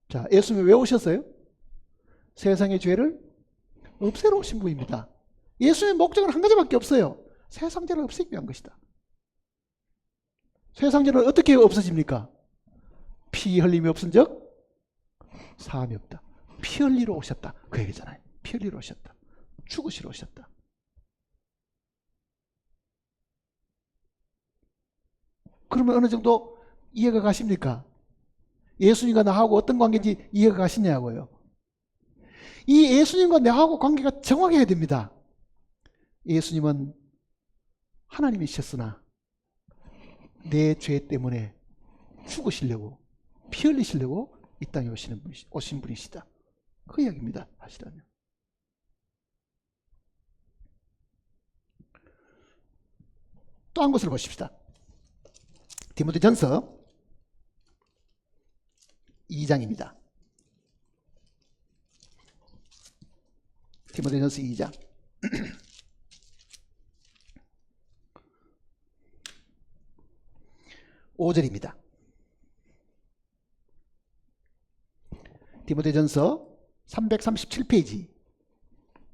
자, 예수님이 왜 오셨어요? 세상의 죄를 없애러 오신 분입니다. 예수님의 목적은 한 가지밖에 없어요. 세상 죄를 없애기 위한 것이다. 세상 죄는 어떻게 없어집니까? 피 흘림이 없은 적 사함이 없다. 피 흘리러 오셨다 그 얘기잖아요. 피 흘리러 오셨다. 죽으시러 오셨다. 그러면 어느 정도 이해가 가십니까? 예수님과 나하고 어떤 관계인지 이해가 가시냐고요. 이 예수님과 나하고 관계가 정확해야 됩니다. 예수님은 하나님이셨으나 내 죄 때문에 죽으시려고 피 흘리시려고 이 땅에 오신 분이시다. 그 이야기입니다. 사실은요. 또 한 곳을 보십시다. 디모데전서 2장입니다. 디모데전서 2장 5절입니다. 디모데전서 337페이지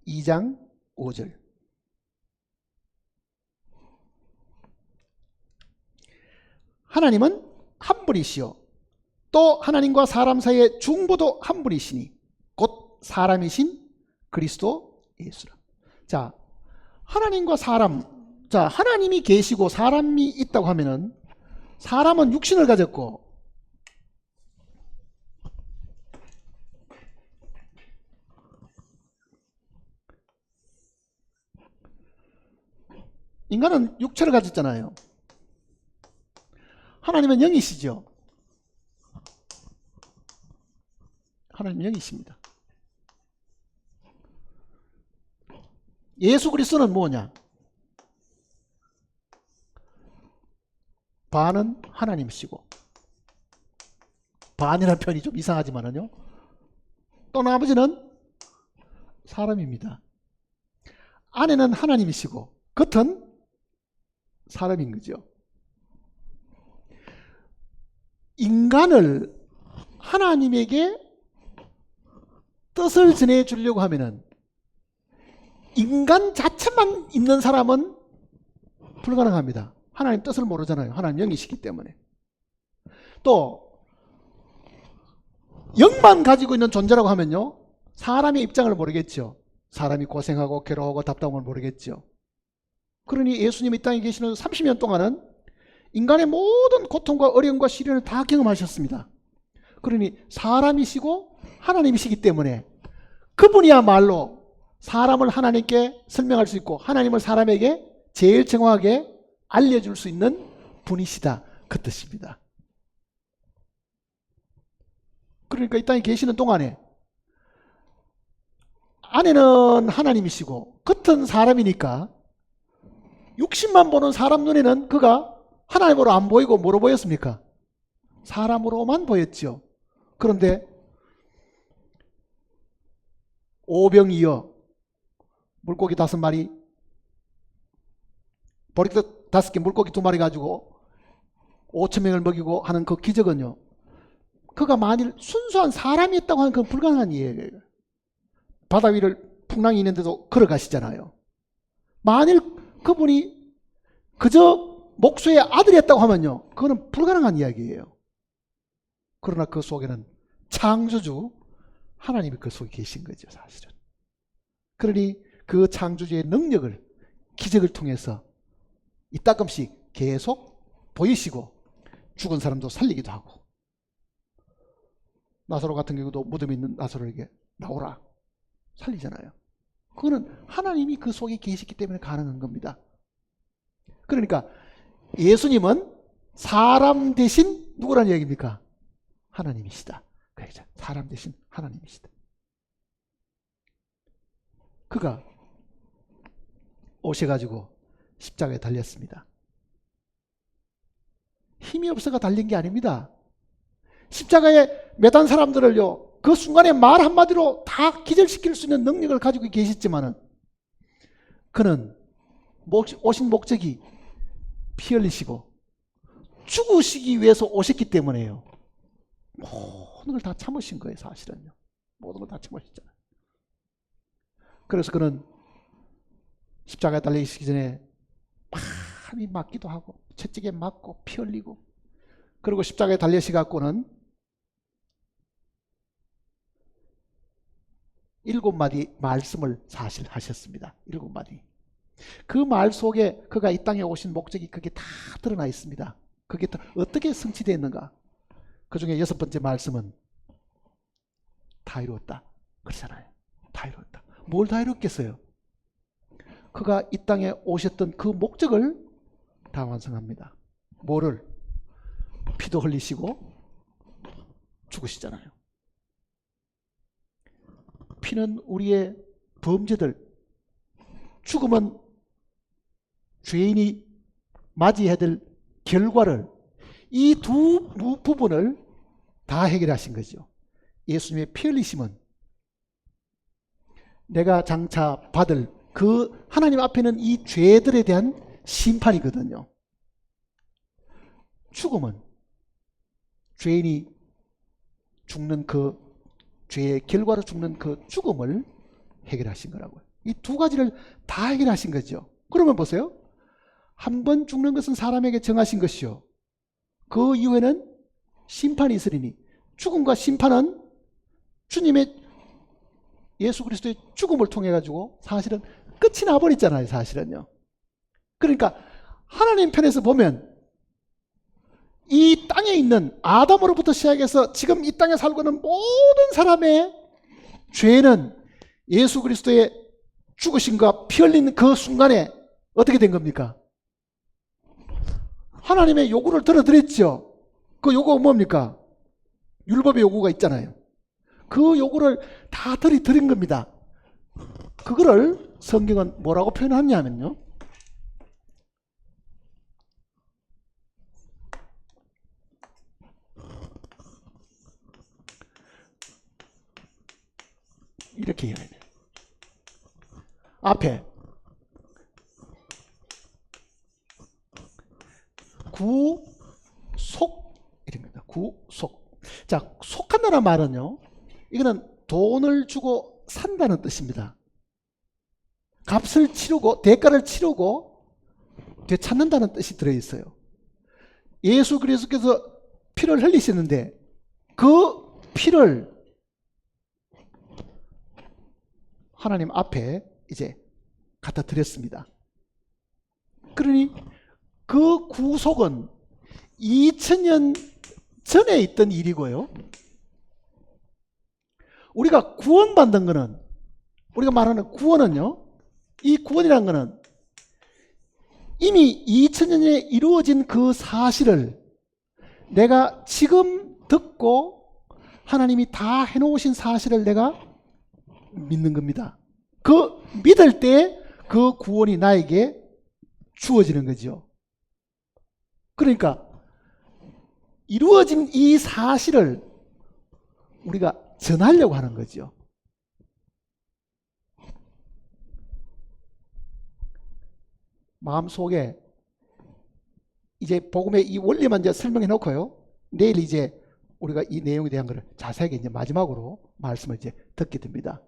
2장 5절. 하나님은 한 분이시요 또 하나님과 사람 사이의 중보도 한 분이시니 곧 사람이신 그리스도 예수라. 자, 하나님과 사람. 자, 하나님이 계시고 사람이 있다고 하면은 사람은 육신을 가졌고 인간은 육체를 가졌잖아요. 하나님은 영이시죠. 하나님은 영이십니다. 예수 그리스도는 뭐냐? 반은 하나님이시고 반이라는 표현이 좀 이상하지만은요. 또 나머지는 사람입니다. 안에는 하나님이시고 겉은 사람인 거죠. 인간을 하나님에게 뜻을 전해주려고 하면은 인간 자체만 있는 사람은 불가능합니다. 하나님 뜻을 모르잖아요. 하나님 영이시기 때문에. 또 영만 가지고 있는 존재라고 하면요. 사람의 입장을 모르겠죠. 사람이 고생하고 괴로워하고 답답한 걸 모르겠죠. 그러니 예수님이 이 땅에 계시는 30년 동안은 인간의 모든 고통과 어려움과 시련을 다 경험하셨습니다. 그러니 사람이시고 하나님이시기 때문에 그분이야말로 사람을 하나님께 설명할 수 있고 하나님을 사람에게 제일 정확하게 알려줄 수 있는 분이시다, 그 뜻입니다. 그러니까 이 땅에 계시는 동안에 안에는 하나님이시고 겉은 사람이니까 육신만 보는 사람 눈에는 그가 하나님으로 안 보이고 뭐로 보였습니까? 사람으로만 보였죠. 그런데 오병이어 물고기 5마리, 보리떡 5개, 물고기 2마리 가지고 5,000명을 먹이고 하는 그 기적은요, 그가 만일 순수한 사람이었다고 하면 그건 불가능한 이야기예요. 바다 위를 풍랑이 있는데도 걸어가시잖아요. 만일 그분이 그저 목수의 아들이었다고 하면요, 그거는 불가능한 이야기예요. 그러나 그 속에는 창조주 하나님이 그 속에 계신 거죠, 사실은. 그러니 그 창조주의 능력을, 기적을 통해서 이따금씩 계속 보이시고 죽은 사람도 살리기도 하고, 나사로 같은 경우도 무덤에 있는 나사로에게 나오라 살리잖아요. 그거는 하나님이 그 속에 계시기 때문에 가능한 겁니다. 그러니까 예수님은 사람 대신 누구라는 얘기입니까? 하나님이시다. 그렇죠. 사람 대신 하나님이시다. 그가 오셔가지고 십자가에 달렸습니다. 힘이 없어가 달린 게 아닙니다. 십자가에 매단 사람들을요, 그 순간에 말 한마디로 다 기절시킬 수 있는 능력을 가지고 계셨지만은, 그는 오신 목적이 피 흘리시고 죽으시기 위해서 오셨기 때문에요. 모든 걸 다 참으신 거예요, 사실은요. 모든 걸 다 참으셨잖아요. 그래서 그는 십자가에 달리시기 전에 많이 맞기도 하고, 채찍에 맞고 피 흘리고, 그리고 십자가에 달리시갖고는 7마디 말씀을 사실 하셨습니다. 7마디. 그 말 속에 그가 이 땅에 오신 목적이 그게 다 드러나 있습니다. 그게 어떻게 성취되어 있는가? 그 중에 6번째 말씀은 다 이루었다 그러잖아요. 다 이루었다. 뭘 다 이뤘겠어요? 그가 이 땅에 오셨던 그 목적을 다 완성합니다. 뭐를? 피도 흘리시고 죽으시잖아요. 피는 우리의 범죄들, 죽음은 죄인이 맞이해야 될 결과를, 이 두 부분을 다 해결하신 거죠. 예수님의 피 흘리심은 내가 장차 받을 그 하나님 앞에는 이 죄들에 대한 심판이거든요. 죽음은 죄인이 죽는 그 죄의 결과로 죽는 그 죽음을 해결하신 거라고요. 이 두 가지를 다 해결하신 거죠. 그러면 보세요. 한 번 죽는 것은 사람에게 정하신 것이요, 그 이후에는 심판이 있으리니, 죽음과 심판은 주님의 예수 그리스도의 죽음을 통해 가지고 사실은 끝이 나버렸잖아요, 사실은요. 그러니까 하나님 편에서 보면 이 땅에 있는 아담으로부터 시작해서 지금 이 땅에 살고 있는 모든 사람의 죄는 예수 그리스도의 죽으심과 피 흘린 그 순간에 어떻게 된 겁니까? 하나님의 요구를 들어드렸죠. 그 요구가 뭡니까? 율법의 요구가 있잖아요. 그 요구를 다 들이드린 겁니다. 그거를 성경은 뭐라고 표현하냐면요, 이렇게 해야 돼요. 앞에 구속 이런 겁니다. 구속. 자, 속한다는 말은요, 이거는 돈을 주고 산다는 뜻입니다. 값을 치르고 대가를 치르고 되찾는다는 뜻이 들어있어요. 예수 그리스도께서 피를 흘리시는데 그 피를 하나님 앞에 이제 갖다 드렸습니다. 그러니 그 구속은 2000년 전에 있던 일이고요. 우리가 구원받는 거는, 우리가 말하는 구원은요, 이 구원이라는 거는 이미 2000년에 이루어진 그 사실을 내가 지금 듣고 하나님이 다 해놓으신 사실을 내가 믿는 겁니다. 그 믿을 때 그 구원이 나에게 주어지는 거죠. 그러니까 이루어진 이 사실을 우리가 전하려고 하는 거죠. 마음속에 이제 복음의 이 원리만 이제 설명해 놓고요. 내일 이제 우리가 이 내용에 대한 것을 자세하게 이제 마지막으로 말씀을 이제 듣게 됩니다.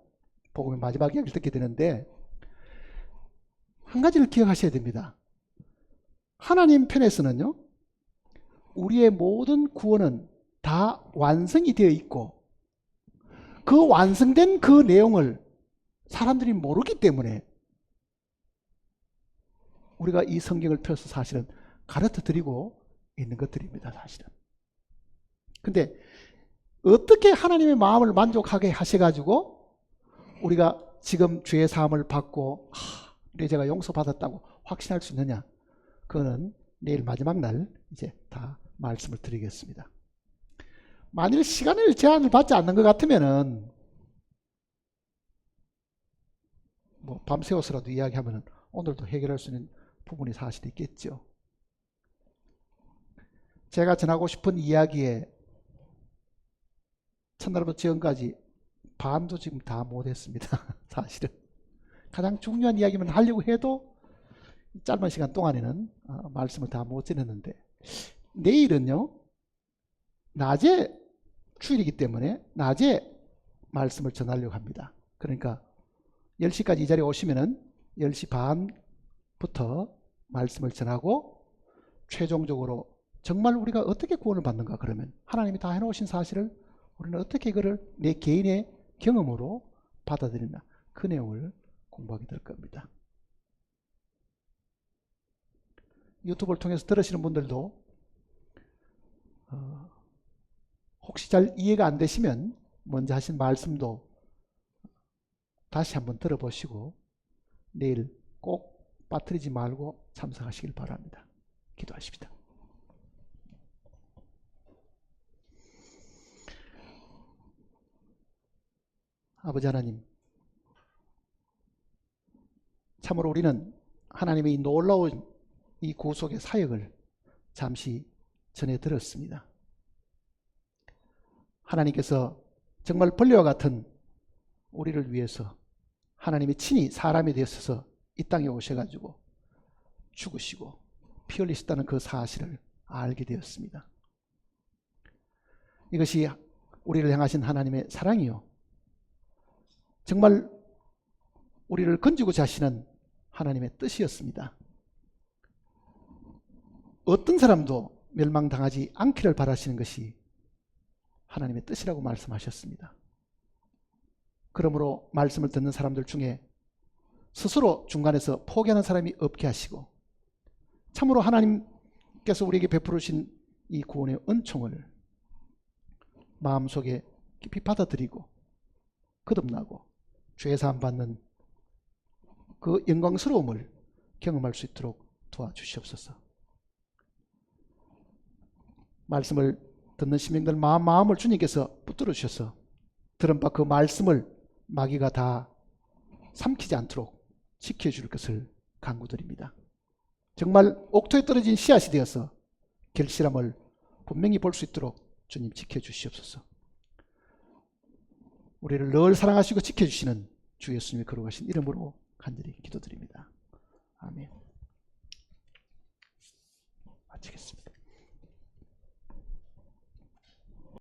복음의 마지막 이야기를 듣게 되는데, 한 가지를 기억하셔야 됩니다. 하나님 편에서는요, 우리의 모든 구원은 다 완성이 되어 있고, 그 완성된 그 내용을 사람들이 모르기 때문에 우리가 이 성경을 펴서 사실은 가르쳐 드리고 있는 것들입니다, 사실은. 근데 어떻게 하나님의 마음을 만족하게 하셔가지고 우리가 지금 죄의 사함을 받고 내 죄가 용서받았다고 확신할 수 있느냐? 그거는 내일 마지막 날 이제 다 말씀을 드리겠습니다. 만일 시간을 제한을 받지 않는 것 같으면은 뭐 밤새워서라도 이야기하면은 오늘도 해결할 수 있는 부분이 사실 있겠죠. 제가 전하고 싶은 이야기에 첫날부터 지금까지 반도 지금 다 못했습니다. 사실은 가장 중요한 이야기만 하려고 해도 짧은 시간 동안에는 말씀을 다 못 전했는데, 내일은요 낮에 주일이기 때문에 낮에 말씀을 전하려고 합니다. 그러니까 10시까지 이 자리에 오시면은 10시 반부터 말씀을 전하고, 최종적으로 정말 우리가 어떻게 구원을 받는가, 그러면 하나님이 다 해놓으신 사실을 우리는 어떻게 이거를 내 개인의 경험으로 받아들이나, 그 내용을 공부하게 될 겁니다. 유튜브를 통해서 들으시는 분들도 혹시 잘 이해가 안 되시면 먼저 하신 말씀도 다시 한번 들어보시고 내일 꼭 빠뜨리지 말고 참석하시길 바랍니다. 기도하십시다. 아버지 하나님, 참으로 우리는 하나님의 이 놀라운 이 구속의 사역을 잠시 전해 들었습니다. 하나님께서 정말 벌레와 같은 우리를 위해서 하나님이 친히 사람이 되어서 이 땅에 오셔가지고 죽으시고 피 흘리셨다는 그 사실을 알게 되었습니다. 이것이 우리를 향하신 하나님의 사랑이요, 정말 우리를 건지고자 하시는 하나님의 뜻이었습니다. 어떤 사람도 멸망당하지 않기를 바라시는 것이 하나님의 뜻이라고 말씀하셨습니다. 그러므로 말씀을 듣는 사람들 중에 스스로 중간에서 포기하는 사람이 없게 하시고, 참으로 하나님께서 우리에게 베푸르신 이 구원의 은총을 마음속에 깊이 받아들이고 거듭나고 죄사함 받는 그 영광스러움을 경험할 수 있도록 도와주시옵소서. 말씀을 듣는 심령들 마음을 주님께서 붙들어 주셔서 들은 바 그 말씀을 마귀가 다 삼키지 않도록 지켜줄 것을 간구드립니다. 정말 옥토에 떨어진 씨앗이 되어서 결실함을 분명히 볼 수 있도록 주님 지켜주시옵소서. 우리를 늘 사랑하시고 지켜주시는 주 예수님의 거룩하신 이름으로 간절히 기도드립니다. 아멘. 마치겠습니다.